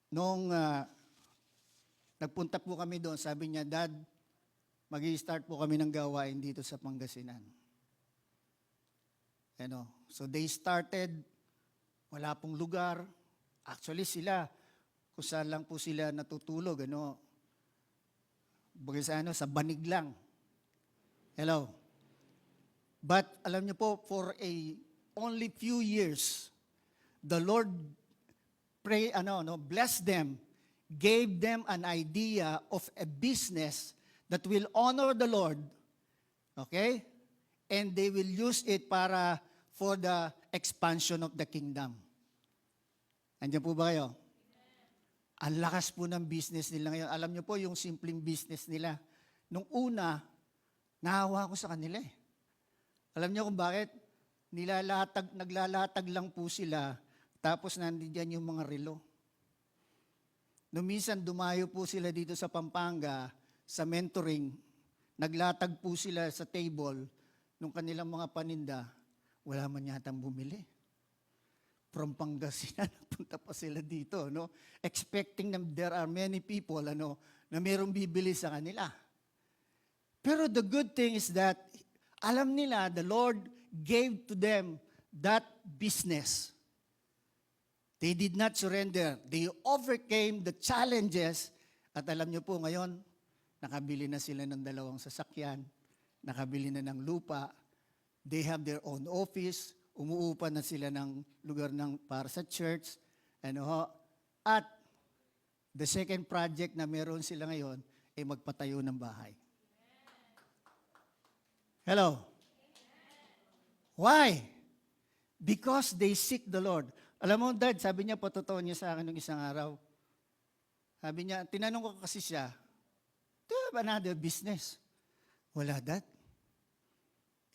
Nung nagpunta po kami doon, sabi niya, Dad, mag-i-start po kami ng gawain dito sa Pangasinan. So they started, wala pong lugar. Actually sila, kung saan lang po sila natutulog, sa banig lang. Hello. But alam niyo po, for only few years, the Lord blessed them, gave them an idea of a business that will honor the Lord, and they will use it for the expansion of the kingdom. Andiyan po ba kayo? Ang lakas po ng business nila ngayon. Alam niyo po yung simpleng business nila. Nung una, nahawa ko sa kanila eh. Alam niyo kung bakit? Naglalatag lang po sila, tapos nandiyan yung mga relo. Nung minsan, dumayo po sila dito sa Pampanga, sa mentoring, naglatag po sila sa table, nung kanilang mga paninda, wala man yatang bumili. From Pangasinan, punta pa sila dito, expecting na there are many people, na mayroong bibili sa kanila. Pero the good thing is that, alam nila, the Lord gave to them that business. They did not surrender. They overcame the challenges. At alam niyo po ngayon, nakabili na sila ng 2 sasakyan, nakabili na ng lupa, they have their own office, umuupa na sila ng lugar para sa church. At the second project na meron sila ngayon ay magpatayo ng bahay. Hello? Why? Because they seek the Lord. Alam mo, Dad, sabi niya, patotoo niya sa akin nung isang araw. Sabi niya, tinanong ko kasi siya, do you have another business? Wala, Dad.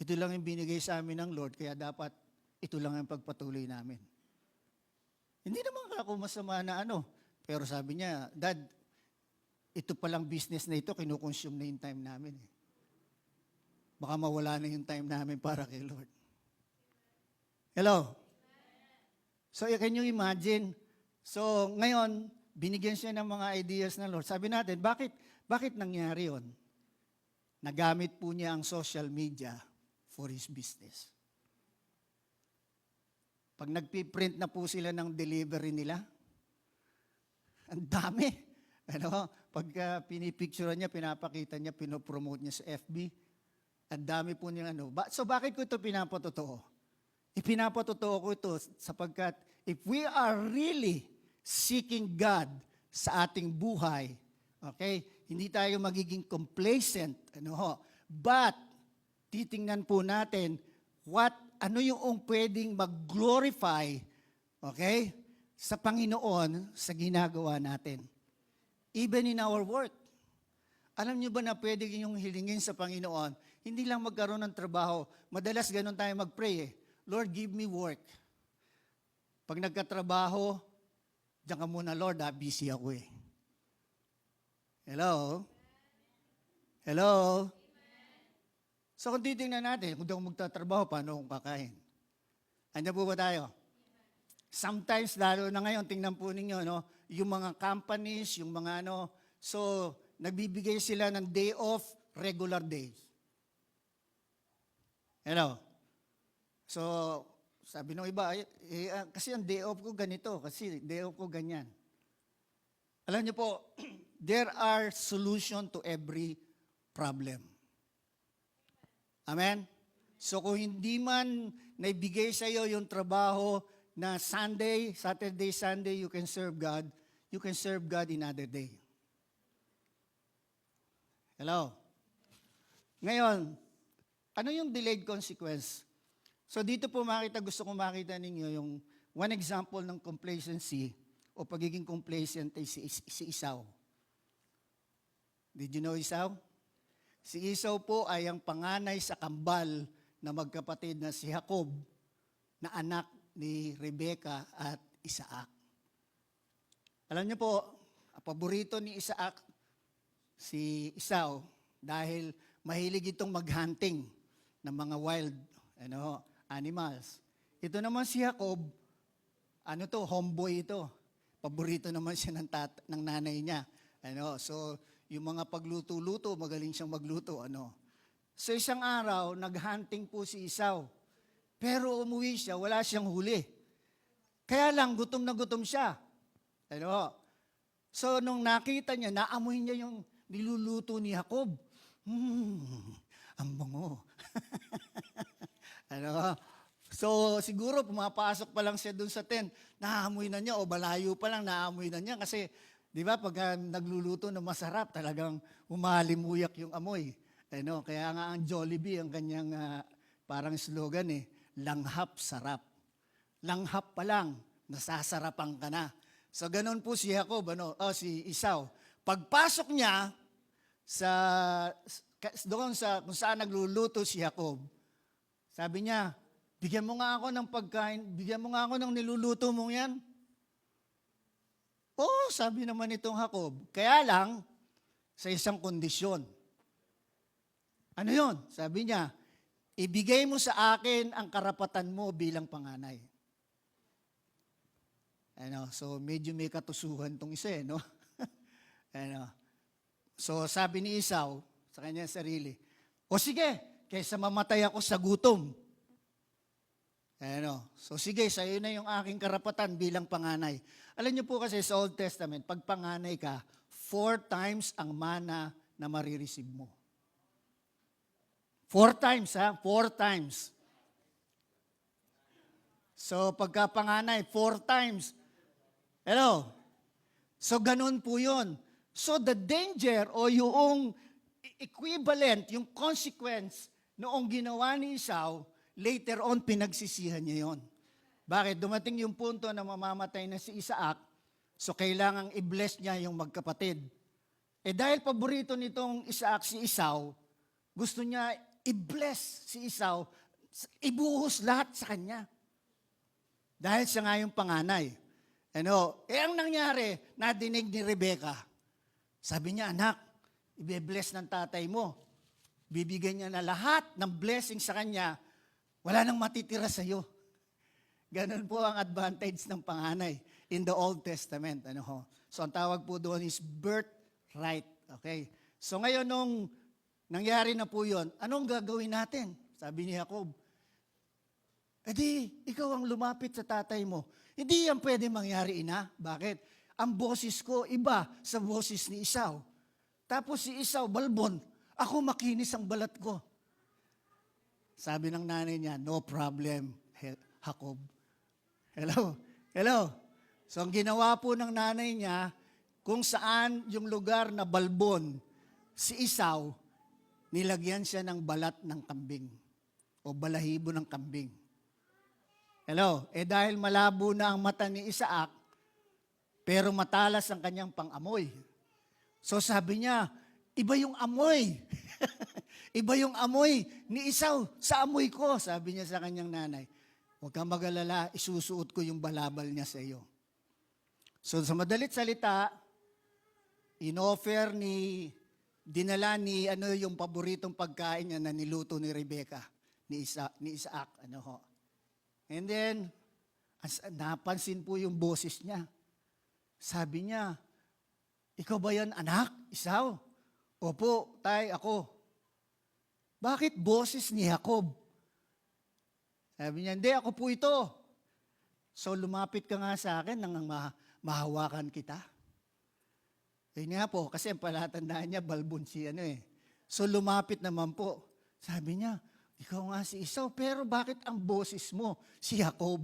Ito lang yung binigay sa amin ng Lord, kaya dapat ito lang ang pagpatuloy namin. Hindi naman ako masama na pero sabi niya, Dad, ito palang business na ito, kinukonsume na yung time namin. Baka mawala na yung time namin para kay Lord. Hello? So, can you imagine? So, ngayon, binigyan siya ng mga ideas ng Lord. Sabi natin, bakit nangyari yon? Nagamit po niya ang social media for his business. Pag nagpiprint na po sila ng delivery nila, ang dami. Pag pinipicture niya, pinapakita niya, pinopromote niya sa FB, ang dami po niya So bakit ko ito pinapatotoo? Ipinapatotoo ko ito sapagkat if we are really seeking God sa ating buhay, hindi tayo magiging complacent, but titingnan po natin ano yung pwedeng mag-glorify, sa Panginoon sa ginagawa natin. Even in our work. Alam niyo ba na pwede yung hilingin sa Panginoon, hindi lang magkaroon ng trabaho. Madalas ganun tayo mag-pray Lord, give me work. Pag nagkatrabaho, diyan ka muna, Lord, busy ako Hello? Hello? So kung titingnan natin, kung di ako magtatrabaho, paano akong kakain? Andiyan po ba tayo? Sometimes, lalo na ngayon, tingnan po ninyo, yung mga companies, yung mga so, nagbibigay sila ng day off, regular days. Hello? So, sabi ng iba, kasi ang day off ko ganito, kasi day off ko ganyan. Alam niyo po, there are solution to every problem. Amen? So kung hindi man naibigay sa iyo yung trabaho na Saturday, Sunday, you can serve God in other day. Hello? Ngayon, ano yung delayed consequence? So dito po gusto kong makita ninyo yung one example ng complacency o pagiging complacent ay si Esau. Did you know Esau? Si Esau po ay ang panganay sa kambal na magkapatid na si Jacob, na anak ni Rebecca at Isaac. Alam niyo po, ang paborito ni Isaac, si Esau, dahil mahilig itong mag-hunting ng mga wild animals. Ito naman si Jacob, homeboy ito. Paborito naman siya ng nanay niya. So, yung mga pagluto-luto, magaling siyang magluto. So, isang araw, nag-hunting po si Esau. Pero umuwi siya, wala siyang huli. Kaya lang, gutom na gutom siya. So, nung nakita niya, naamoy niya yung niluluto ni Jacob. Ang bango. So, siguro pumapasok pa lang siya dun sa tent, naamoy na niya, o balayo pa lang, naamoy na niya. Kasi, di ba, pag nagluluto na masarap, talagang umalimuyak yung amoy. Kaya nga ang Jollibee, ang kanyang parang slogan langhap sarap. Langhap pa lang, nasasarapan ka na. So, ganun po si Jacob, si Esau. Pagpasok niya doon kung saan nagluluto si Jacob, sabi niya, bigyan mo nga ako ng pagkain, bigyan mo nga ako ng niluluto mong yan. Oo, sabi naman itong Jacob. Kaya lang, sa isang kondisyon. Ano yun? Sabi niya, ibigay mo sa akin ang karapatan mo bilang panganay. So medyo may katusuhan tong isa no? So sabi ni Esau sa kanyang sarili, o sige, kaysa mamatay ako sa gutom. So sige, sa iyo na yung aking karapatan bilang panganay. Alam niyo po kasi sa Old Testament, pag panganay ka, 4 times ang mana na marireceive mo. 4 times, 4 times. So pagka panganay, 4 times. So ganun po yun. So the danger o yung equivalent, yung consequence noong ginawa ni Esau, later on pinagsisihan niya yon. Bakit? Dumating yung punto na mamamatay na si Isaac, so kailangang i-bless niya yung magkapatid. Dahil paborito nitong Isaac si Esau, gusto niya i-bless si Esau, ibuhos lahat sa kanya. Dahil siya nga yung panganay. Ang nangyari, nadinig ni Rebecca. Sabi niya, anak, ibe-bless ng tatay mo. Bibigyan niya na lahat ng blessing sa kanya, wala nang matitira sa iyo. Ganun po ang advantage ng panganay in the Old Testament. So ang tawag po doon is birthright. Okay? So ngayon nung nangyari na po yun, anong gagawin natin? Sabi ni Jacob, ikaw ang lumapit sa tatay mo. Hindi yan pwede mangyari, ina. Bakit? Ang boses ko, iba sa boses ni Esau. Tapos si Esau, balbon. Ako makinis ang balat ko. Sabi ng nanay niya, no problem, Jacob. Hello? So ang ginawa po ng nanay niya, kung saan yung lugar na balbon, si Esau, nilagyan siya ng balat ng kambing o balahibo ng kambing. Dahil malabo na ang mata ni Isaac, pero matalas ang kanyang pang-amoy. So sabi niya, iba yung amoy. Iba yung amoy ni Esau sa amoy ko, sabi niya sa kanyang nanay. Huwag kang mag-alala, isusuot ko yung balabal niya sa iyo. So sa madalit salita, dinala ni yung paboritong pagkain niya na niluto ni Rebecca, ni Isaac. And then, napansin po yung boses niya. Sabi niya, ikaw ba yan, anak, Esau? Opo, tay, ako. Bakit boses ni Jacob? Sabi niya, hindi, ako po ito. So lumapit ka nga sa akin nang mahawakan kita. Yun nga po, kasi ang palatandaan niya, balbon si So lumapit naman po. Sabi niya, ikaw nga si Esau, pero bakit ang boses mo si Jacob?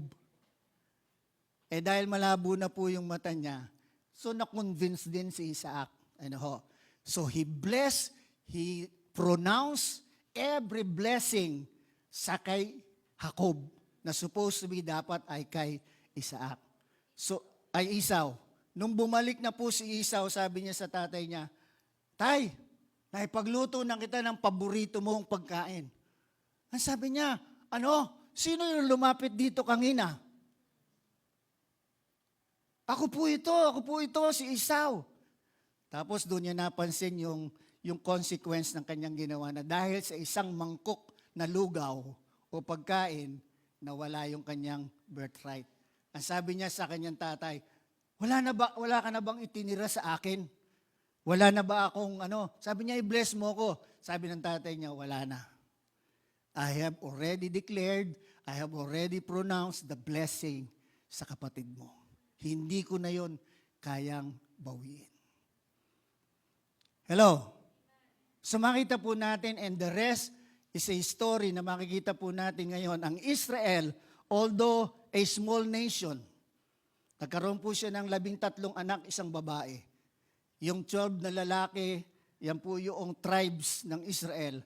Dahil malabo na po yung mata niya, so na-convince din si Isaac. So he pronounced every blessing sa kay Jacob na supposed to be dapat ay kay Isaac. So, ay Esau. Nung bumalik na po si Esau, sabi niya sa tatay niya, Tay, naipagluto na kita ng paborito mong pagkain. Ang sabi niya, sino yung lumapit dito kanina? ako po ito, si Esau. Tapos doon niya napansin yung consequence ng kanyang ginawa na dahil sa isang mangkok na lugaw o pagkain, nawala yung kanyang birthright. Ang sabi niya sa kanyang tatay, wala ka na bang itinira sa akin? Wala na ba akong Sabi niya, i-bless mo ko. Sabi ng tatay niya, wala na. I have already declared, I have already pronounced the blessing sa kapatid mo. Hindi ko na yon kayang bawiin. Hello? So makita po natin, and the rest is a story na makikita po natin ngayon. Ang Israel, although a small nation, nagkaroon po siya ng 13 anak, isang babae. Yung 12 na lalaki, yan po yung tribes ng Israel.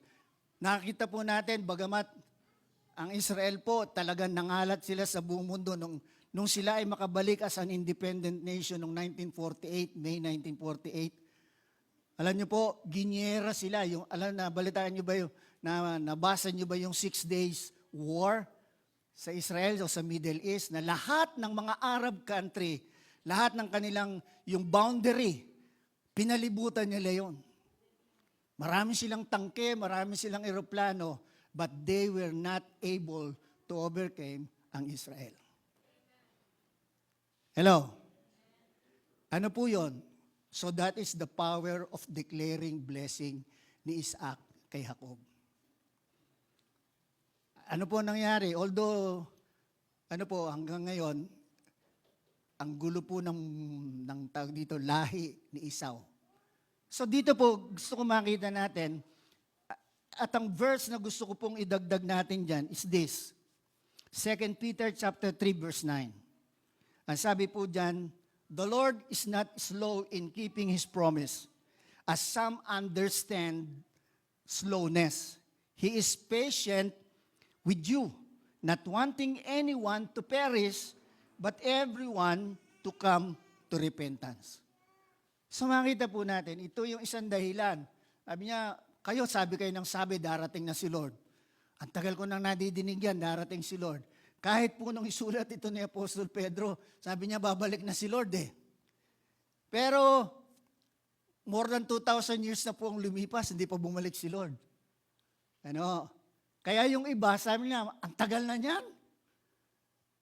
Nakita po natin, bagamat ang Israel po, talagang nangalat sila sa buong mundo nung sila ay makabalik as an independent nation noong 1948, May 1948. Alam niyo po, ginyera sila. Balitaan niyo ba nabasa niyo ba yung 6 days war sa Israel o sa Middle East na lahat ng mga Arab country, lahat ng kanilang yung boundary, pinalibutan nila yon. Marami silang tangke, marami silang eroplano, but they were not able to overcome ang Israel. Hello? Ano po yon? So that is the power of declaring blessing ni Isaac kay Jacob. Ano po nangyari? Although, hanggang ngayon, ang gulo po ng tawag dito, lahi ni Esau. So dito po, gusto ko makita natin, at ang verse na gusto ko pong idagdag natin dyan is this. 2 Peter chapter 3 verse 9. Ang sabi po dyan, the Lord is not slow in keeping His promise, as some understand slowness. He is patient with you, not wanting anyone to perish, but everyone to come to repentance. So makita po natin, ito yung isang dahilan. Sabi niya, sabi kayo ng sabi, darating na si Lord. Ang tagal ko nang nadidinig yan, darating si Lord. Kahit po nung isulat ito ni Apostol Pedro, sabi niya, babalik na si Lord eh. Pero, more than 2,000 years na po ang lumipas, hindi pa bumalik si Lord. Kaya yung iba, sabi niya, ang tagal na niyan.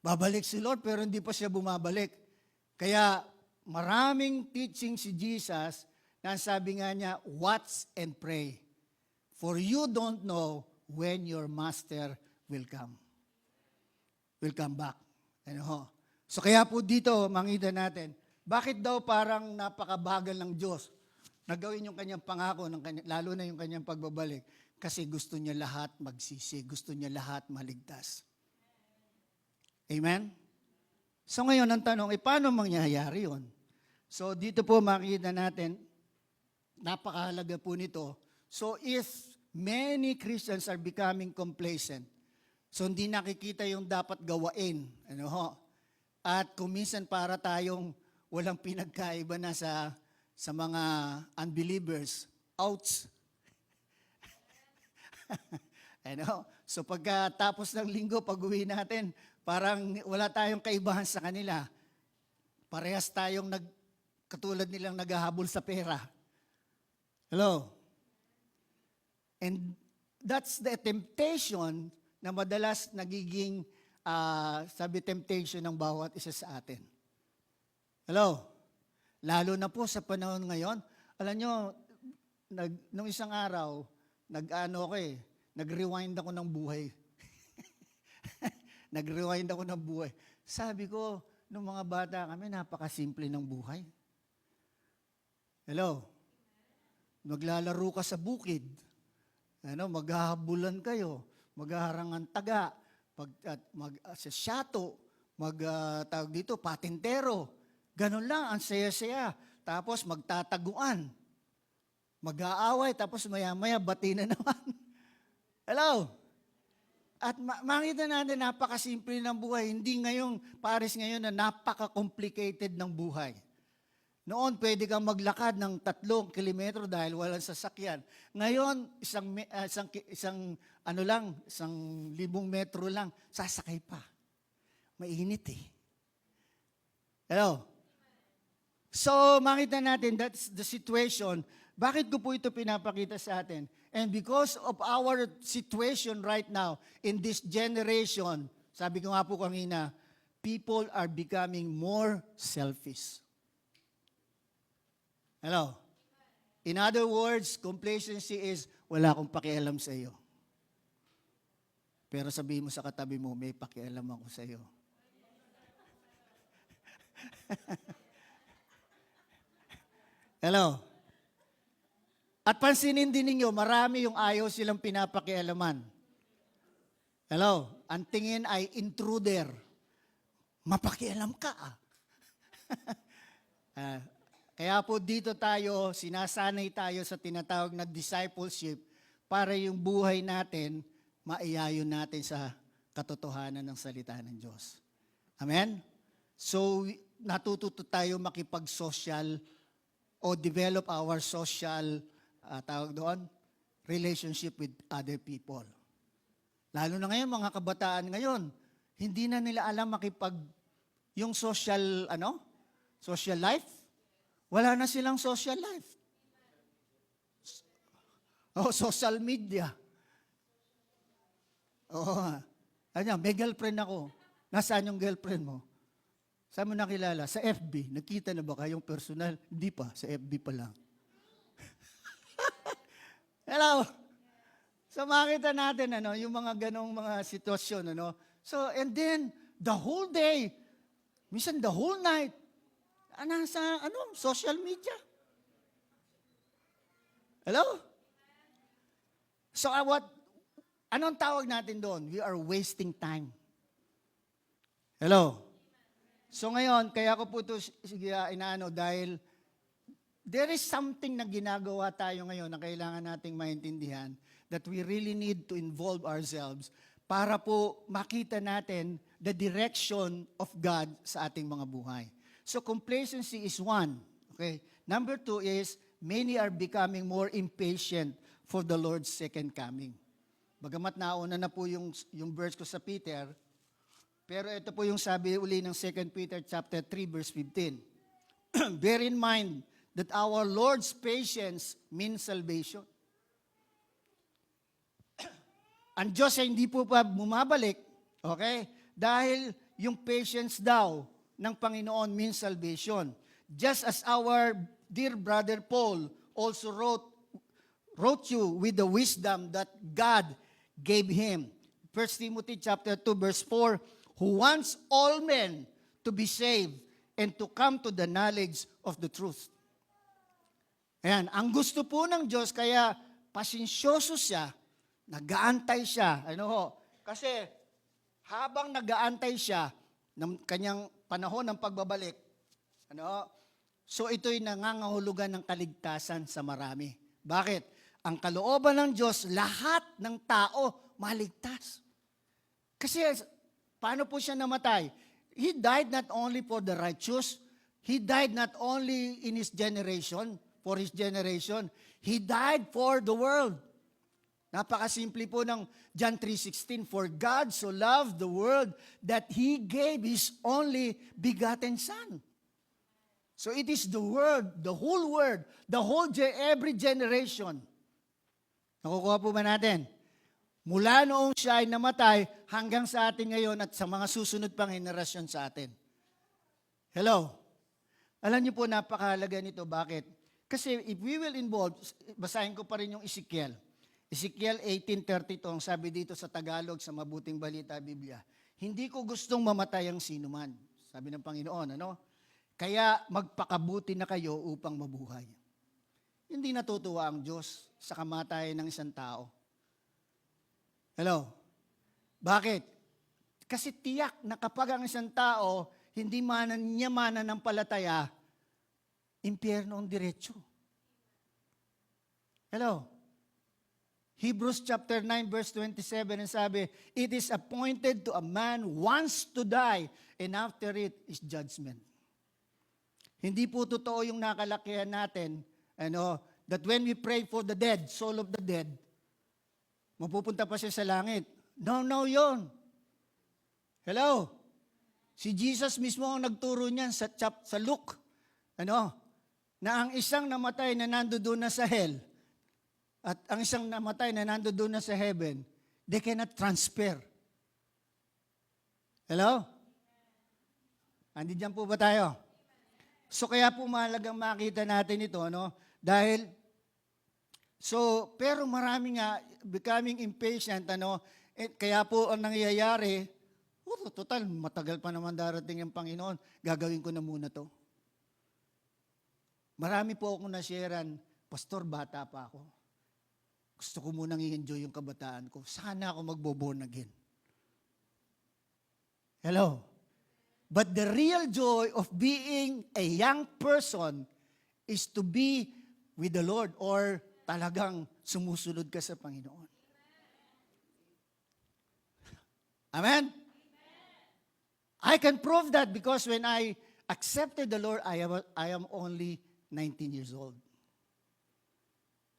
Babalik si Lord, pero hindi pa siya bumabalik. Kaya, maraming teaching si Jesus na sabi nga niya, watch and pray. For you don't know when your master will come. Will come back. So kaya po dito, makita natin, bakit daw parang napakabagal ng Diyos na gawin yung kanyang pangako, lalo na yung kanyang pagbabalik? Kasi gusto niya lahat magsisi, gusto niya lahat maligtas. Amen? So ngayon, ang tanong, paano mangyayari yun? So dito po makikita natin, napakahalaga po nito. So if many Christians are becoming complacent, so hindi nakikita yung dapat gawain, at kuminsan para tayong walang pinagkaiba na sa mga unbelievers, ouch. So pagkatapos ng linggo, pag-uwi natin, parang wala tayong kaibahan sa kanila. Parehas tayong katulad nilang naghahabol sa pera. Hello? And that's the temptation na madalas nagiging, temptation ng bawat isa sa atin. Hello? Lalo na po sa panahon ngayon. Alam nyo, nung isang araw, nag-rewind ako ng buhay. Nag-rewind ako ng buhay. Sabi ko, nung mga bata kami, napakasimple ng buhay. Hello? Maglalaro ka sa bukid. Maghahabulan kayo. Maghaharangan taga. Sa syato. Tawag dito, patintero. Ganon lang, ang saya-saya. Tapos magtataguan. Mag-aaway, tapos maya-maya, bati na naman. Hello? At makita natin, napakasimple ng buhay. Hindi Paris ngayon na napaka-complicated ng buhay. Noon, pwede kang maglakad ng 3 kilometro dahil walang sasakyan. Ngayon, isang 1,000 metro lang, sasakay pa. Mainit eh. Hello? So, makita natin, that's the situation. Bakit ko po ito pinapakita sa atin? And because of our situation right now, in this generation, sabi ko nga po kanina, people are becoming more selfish. Hello? In other words, complacency is, wala akong pakialam sa iyo. Pero sabihin mo sa katabi mo, may pakialam ako sa iyo. Hello? At pansinin din ninyo, marami yung ayaw silang pinapakialaman. Hello? Ang tingin ay intruder. Mapakialam ka ah. Kaya po dito tayo, sinasanay tayo sa tinatawag na discipleship para yung buhay natin, maiayon natin sa katotohanan ng salita ng Diyos. Amen? So, natututo tayo makipag-social o develop our social, tawag doon, relationship with other people. Lalo na ngayon, mga kabataan ngayon, hindi na nila alam yung social, social life. Wala na silang social life. Social media. May girlfriend ako. Nasaan yung girlfriend mo? Saan mo nakilala? Sa FB. Nakita na ba kayong personal? Hindi pa. Sa FB pa lang. Hello? So makita natin, yung mga ganong mga sitwasyon, So, and then, the whole day, minsan the whole night, nasa, social media. Hello? So, anong tawag natin doon? We are wasting time. Hello? So ngayon, kaya ko po ito dahil there is something na ginagawa tayo ngayon na kailangan nating maintindihan that we really need to involve ourselves para po makita natin the direction of God sa ating mga buhay. So complacency is one. Okay? Number two is, many are becoming more impatient for the Lord's second coming. Bagamat nauna na po yung verse ko sa Peter, pero ito po yung sabi uli ng 2 Peter chapter 3 verse 15. Bear in mind that our Lord's patience means salvation. Ang Diyos ay hindi po pa bumabalik, okay? Dahil yung patience daw ng Panginoon means salvation. Just as our dear brother Paul also wrote you with the wisdom that God gave him. 1 Timothy chapter 2 verse 4, who wants all men to be saved and to come to the knowledge of the truth. Ayan, ang gusto po ng Diyos, kaya pasensyoso siya, nag-aantay siya. Kasi habang nag-aantay siya ng kanyang panahon ng pagbabalik, so ito'y nangangahulugan ng kaligtasan sa marami. Bakit? Ang kalooban ng Diyos, lahat ng tao maligtas. Kasi paano po siya namatay? He died not only for the righteous, He died not only in His generation, for His generation, He died for the world. Napakasimple po ng John 3:16, for God so loved the world that He gave His only begotten Son. So it is the world, the whole world, every generation. Nakukuha po ba natin? Mula noong siya ay namatay hanggang sa atin ngayon at sa mga susunod pang henerasyon sa atin. Hello? Alam niyo po, napakahalaga nito. Bakit? Kasi if we will involve, basahin ko pa rin yung Ezekiel. Ezekiel 18:32, ang sabi dito sa Tagalog, sa Mabuting Balita Biblia, hindi ko gustong mamatay ang sinuman. Sabi ng Panginoon, Kaya magpakabuti na kayo upang mabuhay. Hindi natutuwa ang Diyos sa kamatayan ng isang tao. Hello? Bakit? Kasi tiyak na kapag ang isang tao hindi niya mananampalataya, impyerno ang diretsyo. Hello? Hebrews chapter 9 verse 27 ang sabi, it is appointed to a man once to die and after it is judgment. Hindi po totoo yung nakalakihan natin, that when we pray for the dead, soul of the dead, mapupunta pa siya sa langit. No, yun. Hello? Si Jesus mismo ang nagturo niyan sa Luke. na ang isang namatay na nandoon na sa hell at ang isang namatay na nandoon na sa heaven, they cannot transfer. Hello? Andiyan po ba tayo? So kaya po mahalagang makita natin ito, Dahil, pero marami nga, becoming impatient, kaya po ang nangyayari, total, matagal pa naman darating ang Panginoon, gagawin ko na muna to. Marami po akong nasharean, Pastor, bata pa ako. Gusto ko munang i-enjoy yung kabataan ko. Sana ako magbo-born again. Hello? But the real joy of being a young person is to be with the Lord or talagang sumusunod ka sa Panginoon. Amen? I can prove that because when I accepted the Lord, I am only 19 years old.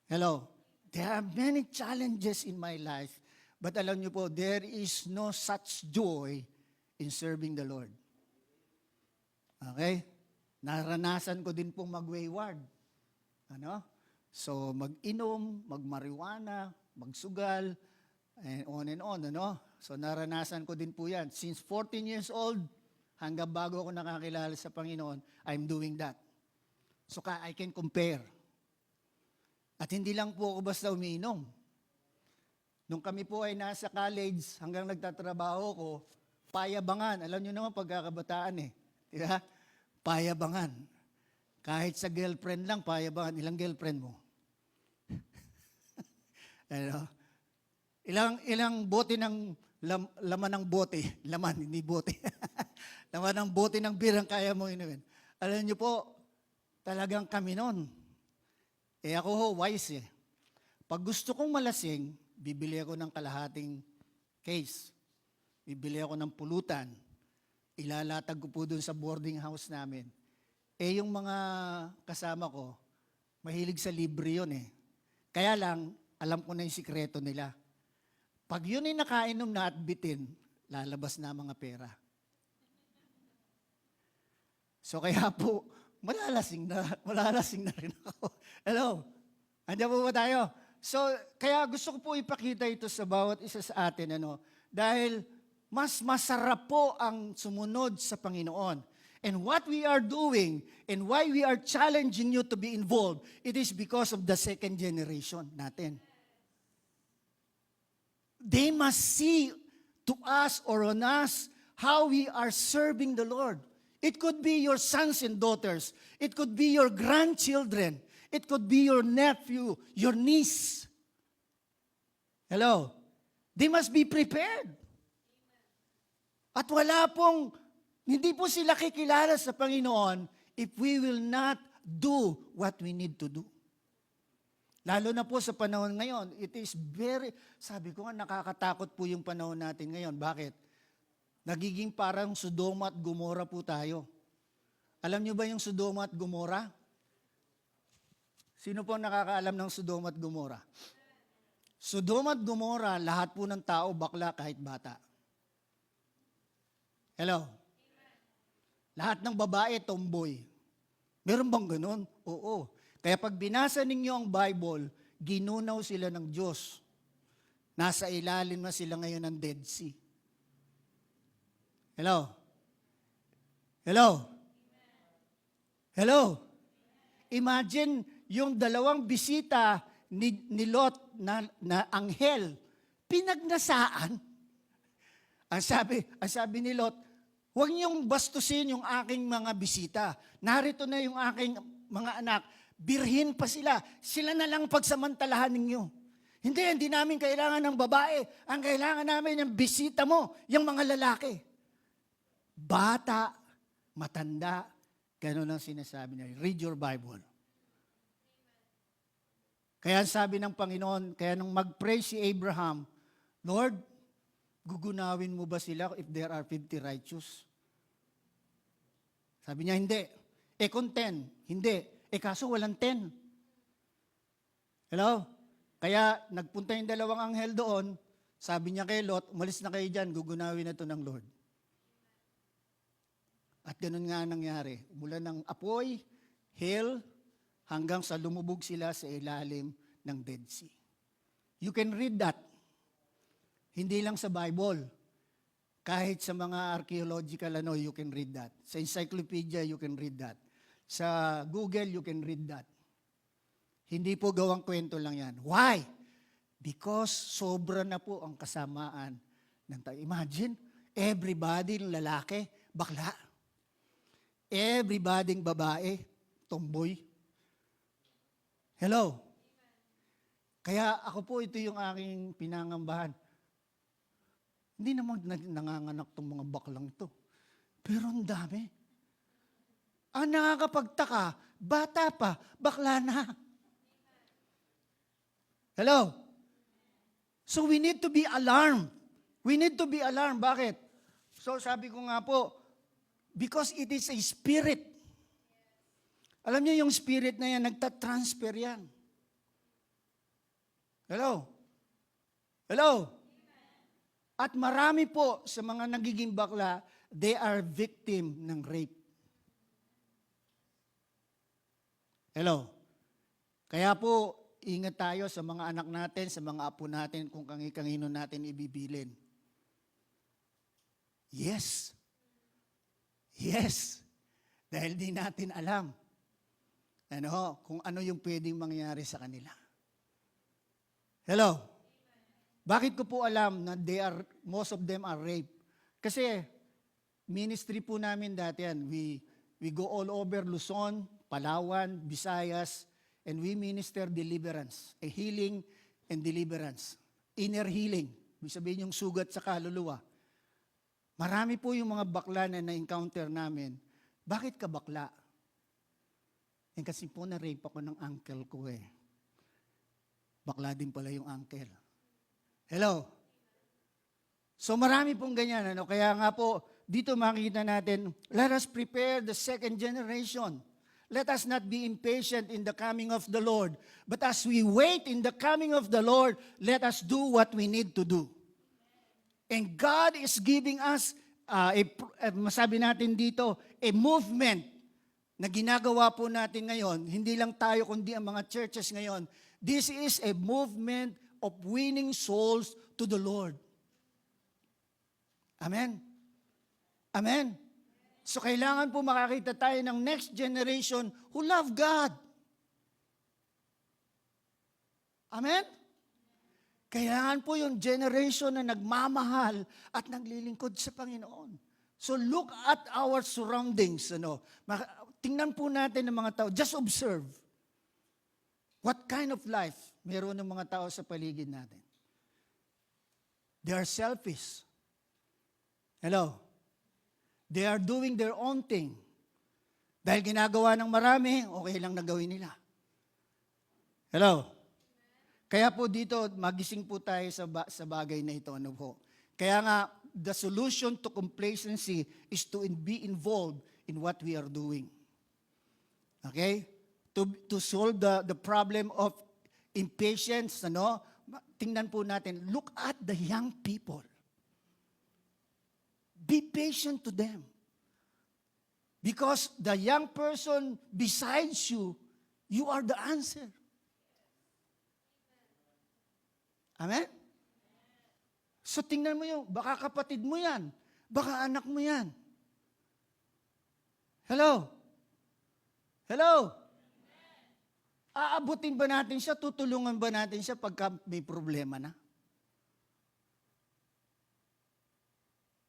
Hello? There are many challenges in my life, but alam niyo po, there is no such joy in serving the Lord. Okay? Naranasan ko din pong mag-wayward. So, mag-inom, mag-marijuana, magsugal, and on, So, naranasan ko din po yan. Since 14 years old, hanggang bago ako nakakilala sa Panginoon, I'm doing that. So, I can compare. At hindi lang po ako basta umiinom. Nung kami po ay nasa college, hanggang nagtatrabaho ko, payabangan. Alam niyo naman, pagkakabataan Diba? Payabangan. Kahit sa girlfriend lang, payabangan. Ilang girlfriend mo? Ilang bote ng laman ng bote. Laman, hindi bote. Laman ng bote ng beer ang kaya mo inumin. Alam niyo po, talagang kami nun. Ako wise Pag gusto kong malasing, bibili ako ng kalahating case. Bibili ako ng pulutan. Ilalatag ko po dun sa boarding house namin. Yung mga kasama ko, mahilig sa libre yun Kaya lang, alam ko na yung sikreto nila. Pag yun ay nakainom na at bitin, lalabas na mga pera. So kaya po, malalasing na rin ako. Hello? Andiyan po ba tayo? So, kaya gusto ko po ipakita ito sa bawat isa sa atin, dahil mas masarap po ang sumunod sa Panginoon. And what we are doing and why we are challenging you to be involved, it is because of the second generation natin. They must see to us or on us how we are serving the Lord. It could be your sons and daughters. It could be your grandchildren. It could be your nephew, your niece. Hello? They must be prepared. At hindi po sila kikilala sa Panginoon if we will not do what we need to do. Lalo na po sa panahon ngayon, sabi ko nga, nakakatakot po yung panahon natin ngayon. Bakit? Nagiging parang Sodoma at Gomora po tayo. Alam niyo ba yung Sodoma at Gomora? Sino po nakakaalam ng Sodoma at Gomora? Sodoma at Gomora, lahat po ng tao bakla kahit bata. Hello? Lahat ng babae, tomboy. Meron bang ganun? Oo. Kaya pag binasa ninyo ang Bible, ginunaw sila ng Diyos. Nasa ilalim na sila ngayon ng Dead Sea. Hello? Hello? Hello? Imagine yung dalawang bisita ni Lot na anghel, pinagnasaan. Ang sabi ni Lot, huwag niyong bastusin yung aking mga bisita. Narito na yung aking mga anak. Birhin pa sila. Sila na lang pagsamantalahan ninyo. Hindi namin kailangan ng babae. Ang kailangan namin yung bisita mo, yung mga lalaki. Bata, matanda, ganun ang sinasabi niya. Read your Bible. Kaya sabi ng Panginoon, kaya nung mag-pray si Abraham, Lord, gugunawin mo ba sila if there are 50 righteous? Sabi niya, hindi. Kung 10, hindi. Kaso walang 10. Hello? Kaya nagpunta yung dalawang anghel doon, sabi niya kay Lot, umalis na kayo dyan, gugunawin na ito ng Lord. At ganun nga nangyari. Mula ng apoy, hell, hanggang sa lumubog sila sa ilalim ng Dead Sea. You can read that. Hindi lang sa Bible. Kahit sa mga archaeological you can read that. Sa encyclopedia, you can read that. Sa Google, you can read that. Hindi po gawang kwento lang yan. Why? Because sobra na po ang kasamaan ng tao. Imagine, everybody ng lalaki, bakla. Everybody ng babae, tomboy. Hello? Kaya ako po, ito yung aking pinangambahan. Hindi naman nanganganak tong mga baklang to. Pero ang dami. Ang nakakapagtaka, bata pa, bakla na. Hello? So we need to be alarmed. We need to be alarmed. Bakit? So sabi ko nga po, because it is a spirit. Alam niyo yung spirit na yan, nagtatransfer yan. Hello? Hello? At marami po sa mga nagiging bakla, they are victim ng rape. Hello? Kaya po, ingat tayo sa mga anak natin, sa mga apo natin, kung kangino natin ibibilin. Yes. Yes. Dahil di natin alam kung ano yung pwedeng mangyari sa kanila. Hello? Bakit ko po alam na most of them are rape? Kasi ministry po namin dati yan. We go all over Luzon, Palawan, Visayas, and we minister deliverance, a healing and deliverance. Inner healing, ibig sabihin yung sugat sa kaluluwa. Marami po yung mga bakla na na-encounter namin. Bakit ka bakla? Kasi po na-rape ako ng uncle ko eh. Bakla din pala yung uncle. Hello? So marami pong ganyan. Kaya nga po, dito makikita natin, let us prepare the second generation. Let us not be impatient in the coming of the Lord. But as we wait in the coming of the Lord, let us do what we need to do. And God is giving us, masabi natin dito, a movement na ginagawa po natin ngayon. Hindi lang tayo, kundi ang mga churches ngayon. This is a movement of winning souls to the Lord. Amen? Amen? So kailangan po makakita tayo ng next generation who love God. Amen? Kailangan po yung generation na nagmamahal at naglilingkod sa Panginoon. So look at our surroundings. Tingnan po natin ng mga tao. Just observe. What kind of life meron ng mga tao sa paligid natin? They are selfish. Hello? They are doing their own thing. Dahil ginagawa ng marami, okay lang na gawin nila. Hello? Kaya po dito, magising po tayo sa bagay na ito. Kaya nga, the solution to complacency is to be involved in what we are doing. Okay? To solve the problem of impatience, tingnan po natin, look at the young people. Be patient to them. Because the young person besides you, you are the answer. Amen? So tingnan mo yung, baka kapatid mo yan, baka anak mo yan. Hello? Hello? Aabutin ba natin siya? Tutulungan ba natin siya pagka may problema na?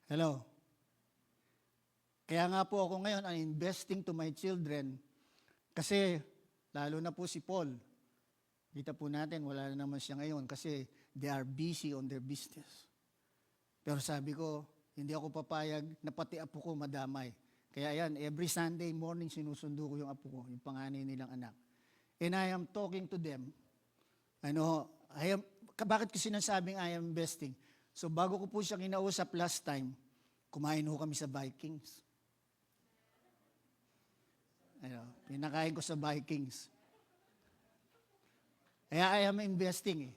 Hello? Kaya nga po ako ngayon, I'm investing to my children kasi lalo na po si Paul. Kita po natin, wala na naman siya ngayon kasi they are busy on their business. Pero sabi ko, hindi ako papayag na pati apo ko madamay. Kaya yan, every Sunday morning sinusundo ko yung apo ko, yung panganay nilang anak. And I am talking to them. Bakit ko sinasabing I am investing? So bago ko po siya kinausap last time, kumain ho kami sa Vikings. Pinakain ko sa Vikings. Kaya I am investing eh.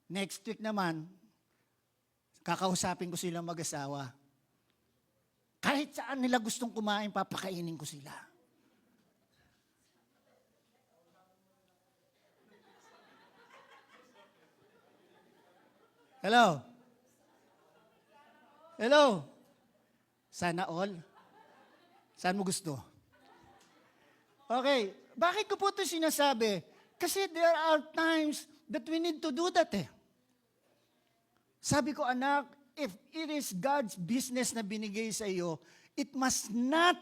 Next week naman, kakausapin ko silang mag-asawa. Kahit saan nila gustong kumain, papakainin ko sila. Hello? Hello? Sana all? Saan mo gusto? Okay, bakit ko po ito sinasabi? Kasi there are times that we need to do that eh. Sabi ko, anak, if it is God's business na binigay sa iyo, it must not,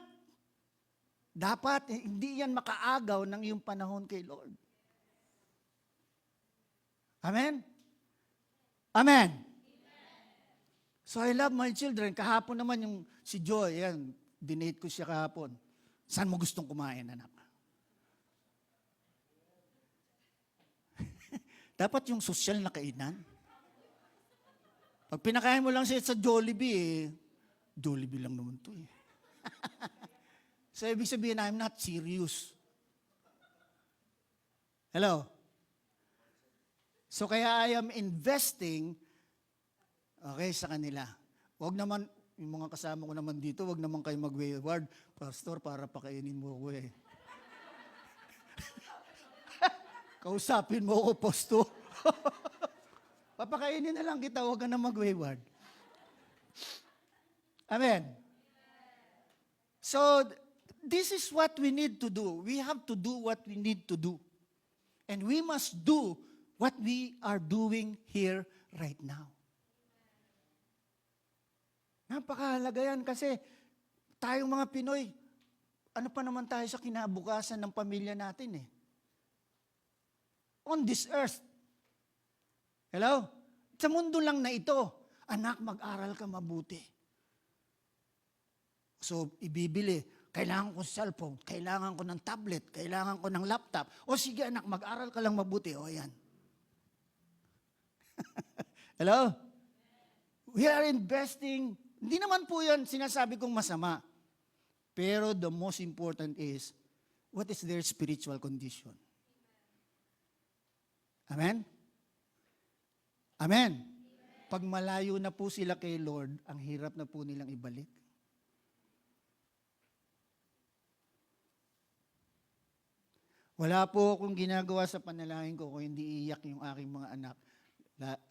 dapat, hindi yan makaagaw ng iyong panahon kay Lord. Amen? Amen? So I love my children. Kahapon naman yung si Joy, yan, dinate ko siya kahapon. Saan mo gustong kumain, anak? Dapat yung social na kainan. Pag pinakain mo lang siya sa Jollibee, Jollibee lang naman to eh. So, ibig sabihin, I'm not serious. Hello? So, kaya I am investing, okay, sa kanila. Huwag naman, yung mga kasama ko naman dito, huwag naman kayo mag-wayward. Pastor, para pakainin mo ako eh. Kausapin mo ako, posto. Papakainin na lang kita, huwag ka na mag-wayward. Amen. So, this is what we need to do. We have to do what we need to do. And we must do what we are doing here right now. Napakahalaga yan kasi tayong mga Pinoy, ano pa naman tayo sa kinabukasan ng pamilya natin eh. On this earth. Hello? Sa mundo lang na ito, anak, mag-aral ka mabuti. So, ibibili, kailangan ko cellphone, kailangan ko ng tablet, kailangan ko ng laptop. O sige anak, mag-aral ka lang mabuti. O yan. Hello? We are investing. Hindi naman po yan sinasabi kong masama. Pero the most important is, what is their spiritual condition? Amen? Amen? Pag malayo na po sila kay Lord, ang hirap na po nilang ibalik. Wala po akong ginagawa sa panalangin ko kung hindi iiyak yung aking mga anak.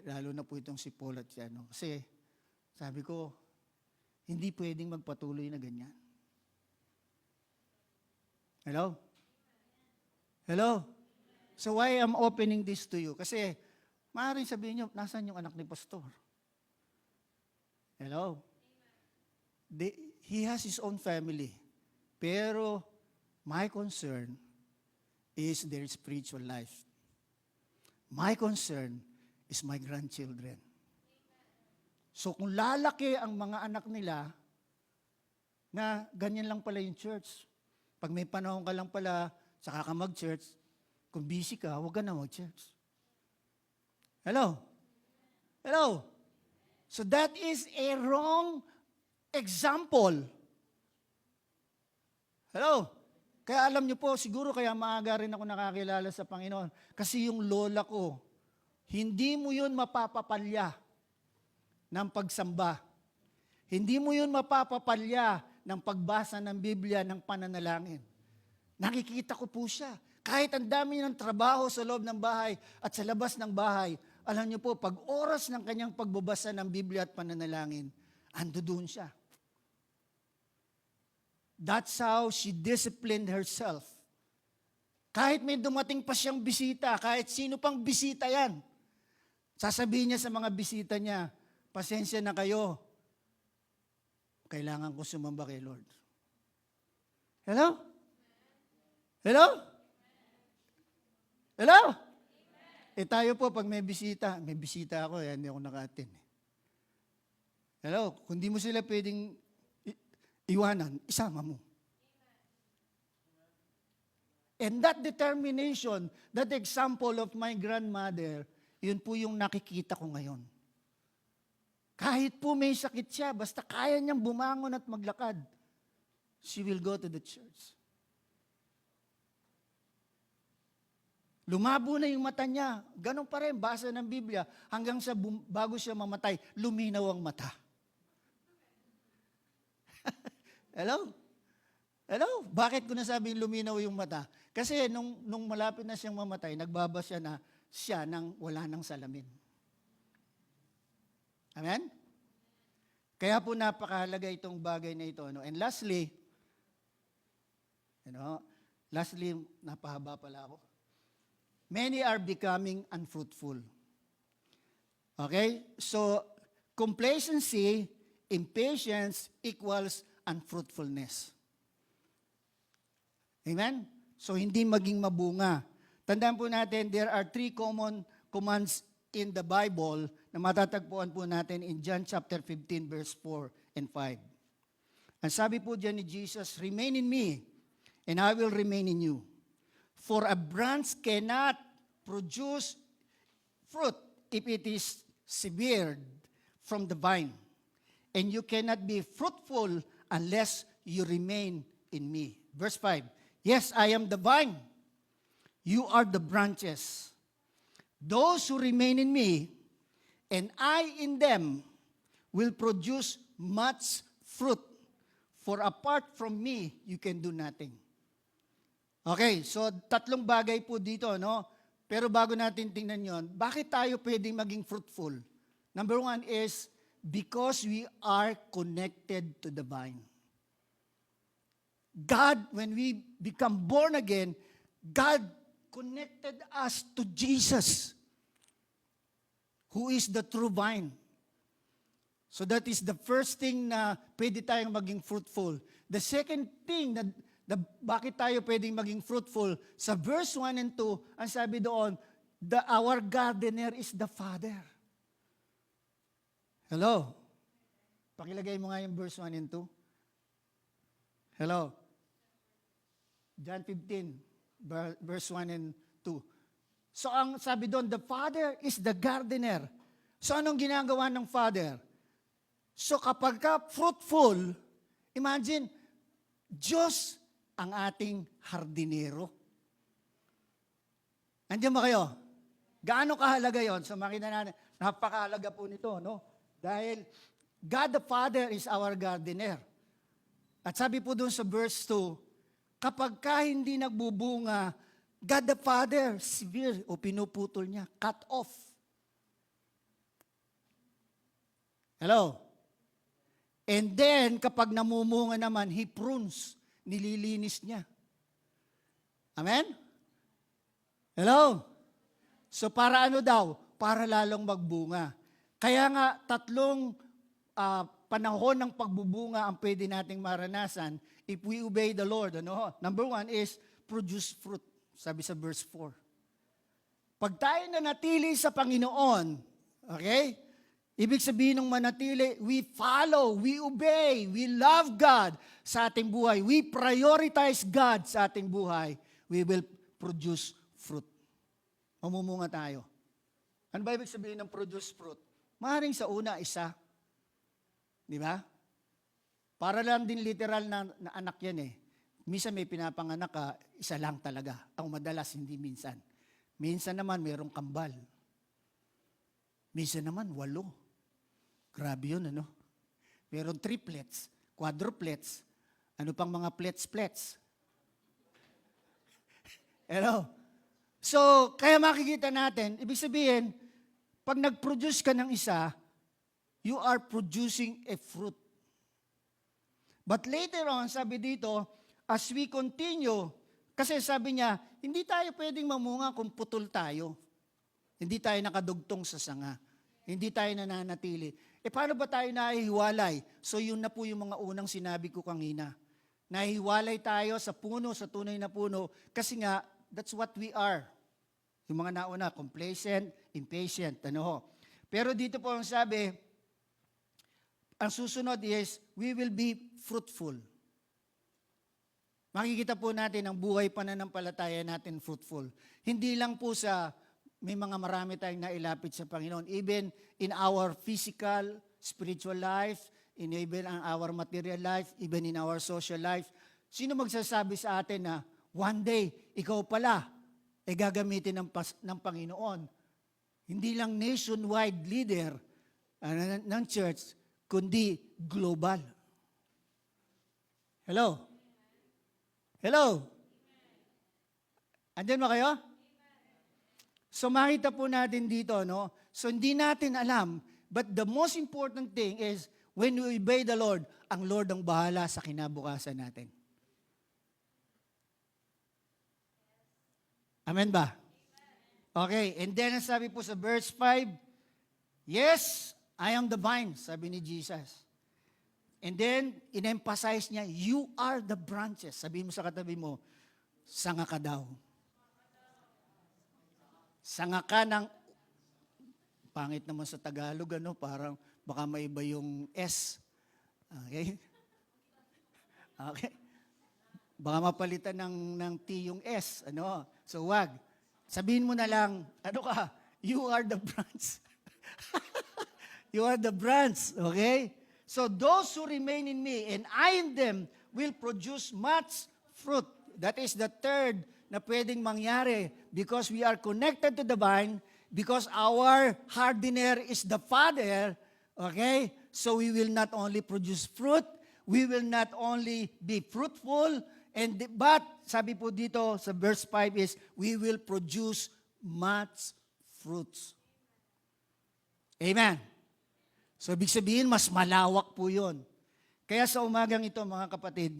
Lalo na po itong si Paul at si ano. Kasi sabi ko, hindi pwedeng magpatuloy na ganyan. Hello? Hello? So why I'm opening this to you? Kasi maaaring sabihin nyo, nasaan yung anak ni Pastor? Hello? He has his own family. Pero my concern is their spiritual life. My concern is my grandchildren. So kung lalaki ang mga anak nila, na ganyan lang pala yung church. Pag may panahon ka lang pala, saka ka mag-church, kung busy ka, huwag ka na mag-church. Hello? Hello? So that is a wrong example. Hello? Kaya alam niyo po, siguro kaya maaga rin ako nakakilala sa Panginoon. Kasi yung lola ko, hindi mo yun mapapapalya ng pagsamba. Hindi mo yun mapapapalya ng pagbasa ng Biblia, ng pananalangin. Nakikita ko po siya. Kahit ang dami ng trabaho sa loob ng bahay at sa labas ng bahay, alam niyo po, pag oras ng kanyang pagbabasa ng Biblia at pananalangin, ando doon siya. That's how she disciplined herself. Kahit may dumating pa siyang bisita, kahit sino pang bisita yan, sasabihin niya sa mga bisita niya, pasensya na kayo, kailangan ko sumamba kay Lord. Hello? Hello? Hello? Tayo po, pag may bisita ako, hindi ako naka-attend. Hello? Kung di mo sila pwedeng iwanan, isama mo. And that determination, that example of my grandmother, yun po yung nakikita ko ngayon. Kahit po may sakit siya, basta kaya niyang bumangon at maglakad, she will go to the church. Lumabo na yung mata niya. Ganon pa rin, basa ng Biblia. Hanggang sa bago siya mamatay, luminaw ang mata. Hello? Hello? Bakit ko nasabing luminaw yung mata? Kasi nung malapit na siyang mamatay, nagbaba siya na siya nang wala nang salamin. Amen? Kaya po napakahalaga itong bagay na ito. No? And lastly, napahaba pala ako. Many are becoming unfruitful. Okay? So, complacency, impatience equals unfruitfulness. Amen? So, hindi maging mabunga. Tandaan po natin, there are 3 common commands in the Bible na matatagpuan po natin in John chapter 15, verse 4 and 5. Ang sabi po dyan ni Jesus, remain in me, and I will remain in you. For a branch cannot produce fruit if it is severed from the vine. And you cannot be fruitful unless you remain in me. Verse 5, yes, I am the vine. You are the branches. Those who remain in me, and I in them, will produce much fruit. For apart from me, you can do nothing. Okay, so 3 bagay po dito, no? Pero bago natin tingnan yon, bakit tayo pwedeng maging fruitful? Number 1 is, because we are connected to the vine. God, when we become born again, God connected us to Jesus, who is the true vine. So that is the first thing na pwede tayong maging fruitful. The second thing na bakit tayo pwedeng maging fruitful, sa verse 1 and 2, ang sabi doon, our gardener is the Father. Hello? Pakilagay mo nga yung verse 1 and 2. Hello? John 15, verse 1 and 2. So ang sabi doon, the Father is the gardener. So anong ginagawa ng Father? So kapag ka fruitful, imagine, Diyos ang ating hardinero. Andiyan ba kayo? Gaano kahalaga yon? So makita natin, napakahalaga po nito, no? Dahil God the Father is our gardener. At sabi po doon sa verse 2, kapag ka hindi nagbubunga, God the Father, severe o pinuputol niya, cut off. Hello? And then, kapag namumunga naman, He prunes, nililinis niya. Amen? Hello? So para ano daw? Para lalong magbunga. Kaya nga, 3 panahon ng pagbubunga ang pwede nating maranasan if we obey the Lord. Ano? Number 1 is produce fruit. Sabi sa verse 4. Pag tayo nanatili sa Panginoon, okay? Ibig sabihin ng manatili, we follow, we obey, we love God sa ating buhay. We prioritize God sa ating buhay. We will produce fruit. Mamumunga tayo. Ano ba ibig sabihin ng produce fruit? Maaaring sa una, isa. Di ba? Para lang din literal na anak yan eh. Minsan may pinapanganak ka, isa lang talaga. Ang madalas, hindi minsan. Minsan naman, mayroong kambal. Minsan naman, 8. Grabe yun, ano? Mayroong triplets, quadruplets, ano pang mga plets. Hello? So, kaya makikita natin, ibig sabihin, pag nag-produce ka ng isa, you are producing a fruit. But later on, sabi dito, as we continue, kasi sabi niya, hindi tayo pwedeng mamunga kung putol tayo. Hindi tayo nakadugtong sa sanga. Hindi tayo nananatili. Paano ba tayo nahihiwalay? So yun na po yung mga unang sinabi ko kanina. Nahihiwalay tayo sa puno, sa tunay na puno, kasi nga, that's what we are. Yung mga nauna, complacent, impatient, ano ho. Pero dito po ang sabi, ang susunod is, we will be fruitful. Makikita po natin ang buhay pananampalataya natin fruitful. Hindi lang po sa may mga marami tayong nailapit sa Panginoon. Even in our physical, spiritual life, even in our material life, even in our social life. Sino magsasabi sa atin na one day, ikaw pala, gagamitin ng Panginoon. Hindi lang nationwide leader ng church, kundi global. Hello? Hello? Andyan ba kayo? So makita po natin dito, no? So hindi natin alam, But the most important thing is, when we obey the Lord, ang Lord ang bahala sa kinabukasan natin. Amen ba? Okay, and then sabi po sa verse 5, yes, I am the vine, sabi ni Jesus. And then, in-emphasize niya, you are the branches. Sabihin mo sa katabi mo, sanga ka daw. Sanga ka ng, pangit naman sa Tagalog, parang baka maiba yung S. Okay? Okay. Baka mapalitan ng T yung S. So wag. Sabihin mo na lang, you are the branch. You are the branch, okay? So those who remain in me and I in them will produce much fruit. That is the third na pwedeng mangyari because we are connected to the vine, because our hardener is the Father, okay? So we will not only produce fruit, we will not only be fruitful, but sabi po dito sa verse 5 is, we will produce much fruits. Amen. So, ibig sabihin, mas malawak po yun. Kaya sa umagang ito, mga kapatid,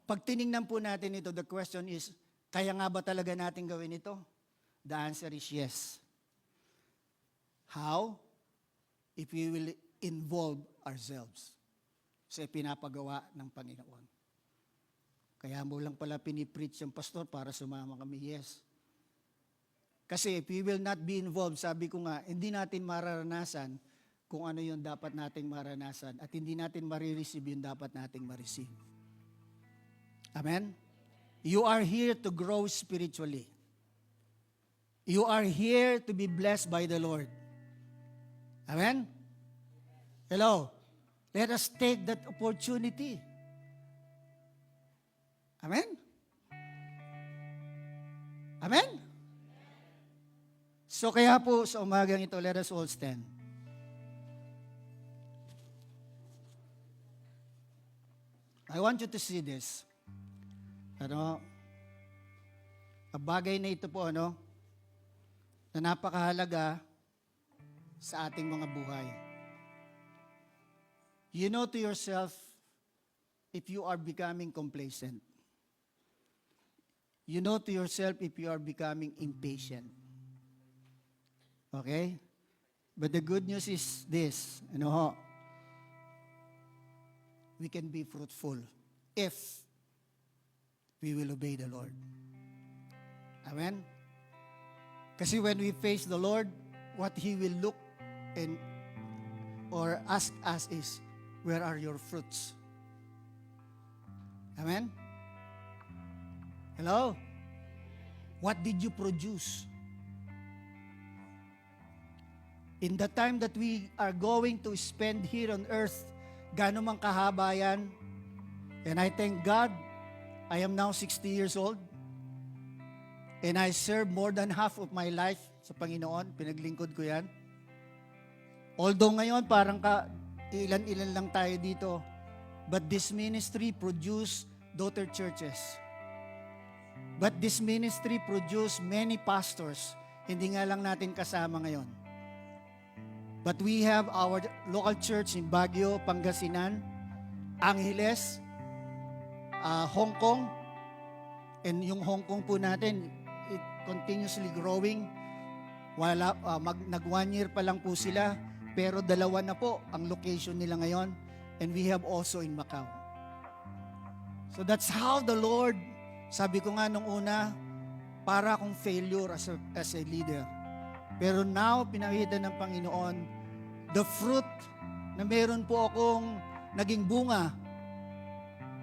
pag tinignan po natin ito, the question is, kaya nga ba talaga natin gawin ito? The answer is yes. How? If we will involve ourselves sa pinapagawa ng Panginoon. Kaya mo lang pala pinipreach yung pastor para sumama kami, yes. Kasi if we will not be involved, sabi ko nga, hindi natin mararanasan kung ano yung dapat nating maranasan at hindi natin marireceive yung dapat nating ma-receive. Amen? You are here to grow spiritually. You are here to be blessed by the Lord. Amen? Hello? Let us take that opportunity. Amen? Amen? So kaya po sa umagang ito, let us all stand. I want you to see this. Bagay na ito po, na napakahalaga sa ating mga buhay. You know to yourself if you are becoming complacent. You know to yourself if you are becoming impatient. Okay? But the good news is this, we can be fruitful if we will obey the Lord. Amen? Kasi when we face the Lord, what He will look or ask us is, where are your fruits? Amen? Hello? What did you produce? In the time that we are going to spend here on earth, gaano man kahaba yan. And I thank God, I am now 60 years old. And I serve more than half of my life sa Panginoon. Pinaglingkod ko yan. Although ngayon, parang ilan-ilan lang tayo dito. But this ministry produced daughter churches. But this ministry produced many pastors. Hindi nga lang natin kasama ngayon. But we have our local church in Baguio, Pangasinan, Angeles, Hong Kong. And yung Hong Kong po natin, it continuously growing. Nag 1 year pa lang po sila, pero 2 na po ang location nila ngayon. And we have also in Macau. So that's how the Lord, sabi ko nga nung una, para akong failure as a leader. Pero now, pinakita ng Panginoon, the fruit na meron po akong naging bunga,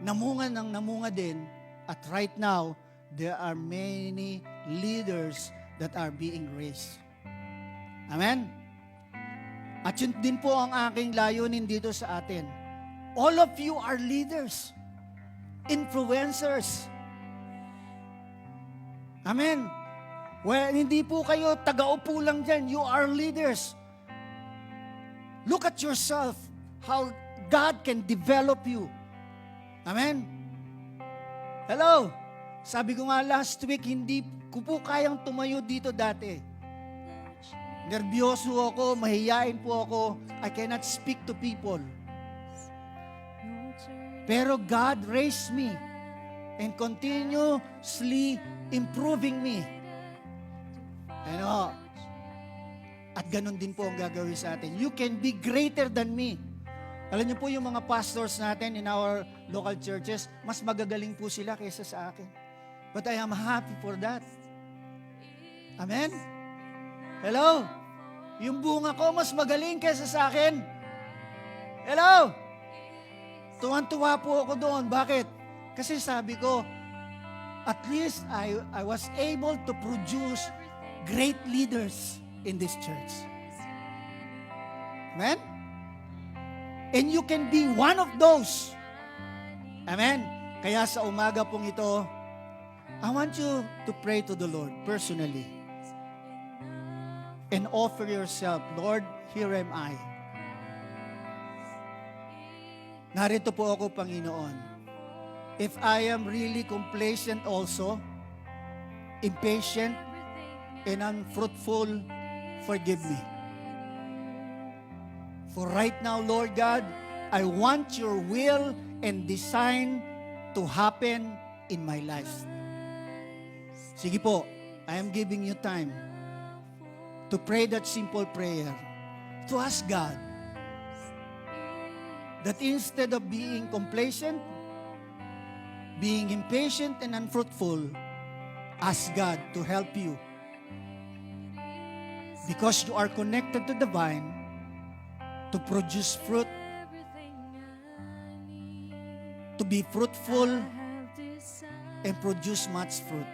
namunga din, at right now, there are many leaders that are being raised. Amen? At yun din po ang aking layunin dito sa atin. All of you are leaders, influencers. Amen? Well, hindi po kayo taga-upo lang dyan. You are leaders. Look at yourself, how God can develop you. Amen? Hello? Sabi ko nga last week, hindi ko po kayang tumayo dito dati. nervyoso ako, mahiyain po ako, I cannot speak to people. Pero God raised me and continuously improving me. Ano? At ganun din po ang gagawin sa atin. You can be greater than me. Alam niyo po yung mga pastors natin in our local churches, mas magagaling po sila kaysa sa akin. But I am happy for that. Amen? Hello? Yung bunga ko mas magaling kaysa sa akin. Hello? Tuwan-tuwa po ako doon. Bakit? Kasi sabi ko, at least I was able to produce great leaders in this church. Amen? And you can be one of those. Amen? Kaya sa umaga pong ito, I want you to pray to the Lord personally. And offer yourself, Lord, here am I. Narito po ako, Panginoon. If I am really complacent also, impatient, and unfruitful, forgive me. For right now, Lord God, I want your will and design to happen in my life. Sige po, I am giving you time to pray that simple prayer. To ask God that instead of being complacent, being impatient and unfruitful, ask God to help you. Because you are connected to the vine, to produce fruit, to be fruitful, and produce much fruit.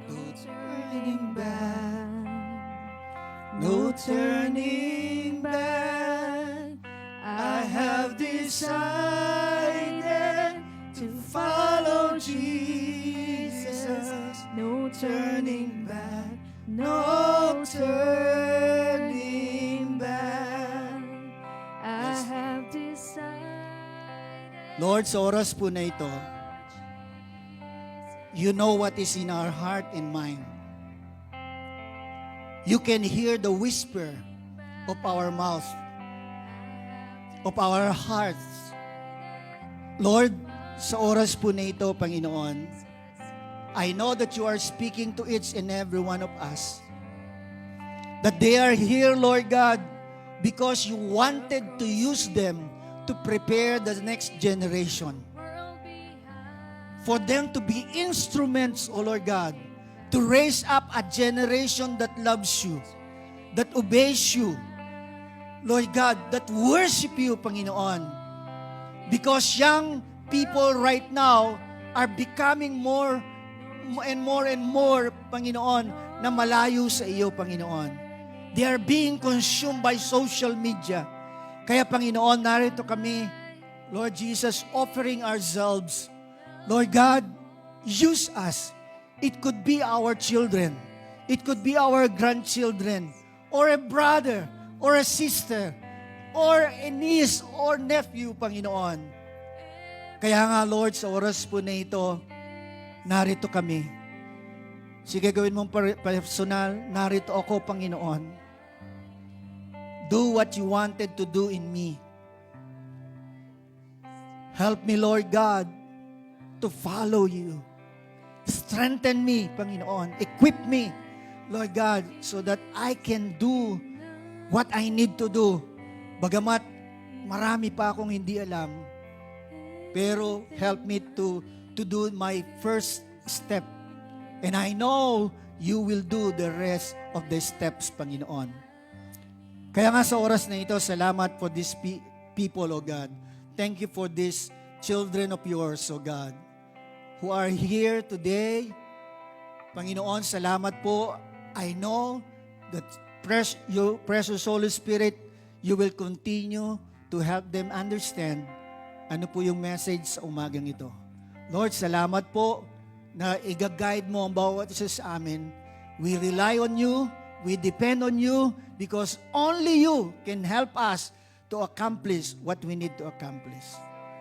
No turning back, no turning back. I have decided to follow Jesus. No turning back, no turning back. I have decided. Lord, sa oras po na ito, you know what is in our heart and mind. You can hear the whisper of our mouth, of our hearts. Lord, sa oras po na ito, Panginoon, I know that you are speaking to each and every one of us. That they are here, Lord God, because you wanted to use them to prepare the next generation. For them to be instruments, O Lord God, to raise up a generation that loves you, that obeys you, Lord God, that worship you, Panginoon. Because young people right now are becoming more and more, Panginoon, na malayo sa iyo, Panginoon. They are being consumed by social media. Kaya, Panginoon, narito kami, Lord Jesus, offering ourselves. Lord God, use us. It could be our children. It could be our grandchildren, or a brother, or a sister, or a niece, or nephew, Panginoon. Kaya nga, Lord, sa oras po na ito, narito kami. Sige, gawin mong personal. Narito ako, Panginoon. Do what you wanted to do in me. Help me, Lord God, to follow you. Strengthen me, Panginoon. Equip me, Lord God, so that I can do what I need to do. Bagamat marami pa akong hindi alam, pero help me to do my first step. And I know you will do the rest of the steps, Panginoon. Kaya nga sa oras na ito, salamat for these people, O God. Thank you for these children of yours, O God, who are here today. Panginoon, salamat po. I know that your precious Holy Spirit, you will continue to help them understand ano po yung message sa umagang ito. Lord, salamat po na i-guide mo ang bawat isa sa amin. We rely on you, we depend on you, because only you can help us to accomplish what we need to accomplish.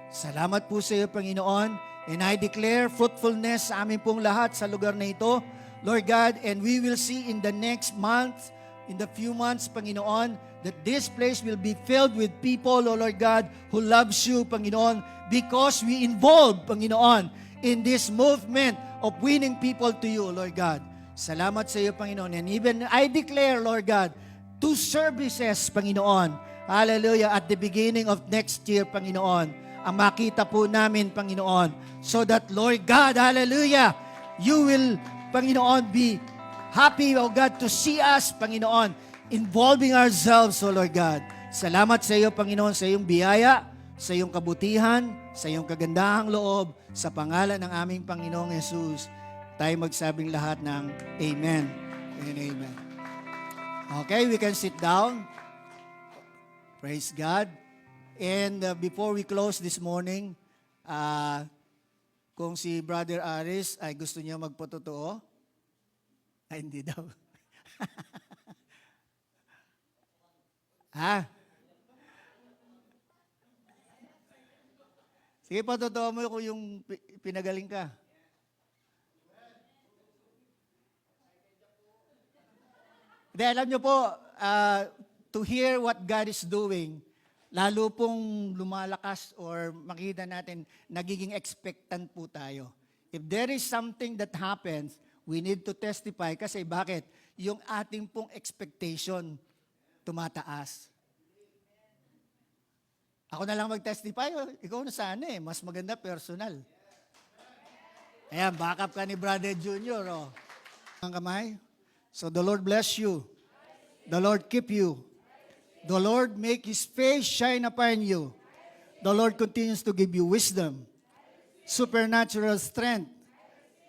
Salamat po sa iyo, Panginoon, and I declare fruitfulness sa amin pong lahat sa lugar na ito. Lord God, and we will see in the next month, in the few months, Panginoon, that this place will be filled with people, O Lord God, who loves you, Panginoon, because we involve, Panginoon, in this movement of winning people to you, Lord God. Salamat sa iyo, Panginoon. And even I declare, Lord God, 2 services, Panginoon, hallelujah, at the beginning of next year, Panginoon, ang makita po namin, Panginoon, so that, Lord God, hallelujah, you will, Panginoon, be happy, O God, to see us, Panginoon, involving ourselves, O Lord God. Salamat sa iyo, Panginoon, sa iyong biyaya, sa iyong kabutihan, sa iyong kagandahang loob, sa pangalan ng aming Panginoong Jesus, tayo magsabing lahat ng Amen and Amen. Okay, we can sit down. Praise God. And before we close this morning, kung si Brother Aris ay gusto niya magpatotoo, ay hindi daw. Ha? Sige, patotoo mo kung yung pinagaling ka. Hindi, alam nyo po, to hear what God is doing, lalo pong lumalakas or makita natin, nagiging expectant po tayo. If there is something that happens, we need to testify kasi bakit? Yung ating pong expectation tumataas. Ako na lang mag-testify, ikaw na sana mas maganda personal. Ayan, backup ka ni Brother Junior. Oh. Ang kamay. So the Lord bless you. The Lord keep you. The Lord make His face shine upon you. The Lord continues to give you wisdom, supernatural strength,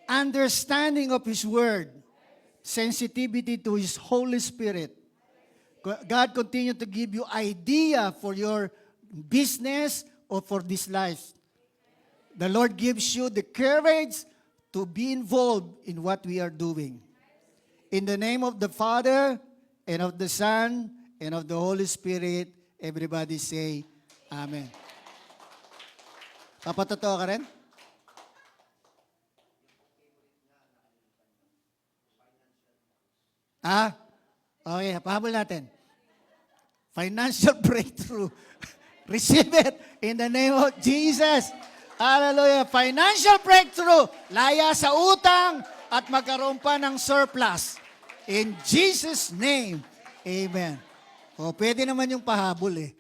understanding of His Word, sensitivity to His Holy Spirit. God continue to give you idea for your business or for this life. The Lord gives you the courage to be involved in what we are doing. In the name of the Father, and of the Son, and of the Holy Spirit, everybody say, Amen. Papatotoo ka rin? Okay, pahabol natin. Financial breakthrough. Receive it in the name of Jesus. Hallelujah. Financial breakthrough. Laya sa utang at magkaroon pa ng surplus. In Jesus' name. Amen. O, pwede naman yung pahabol eh.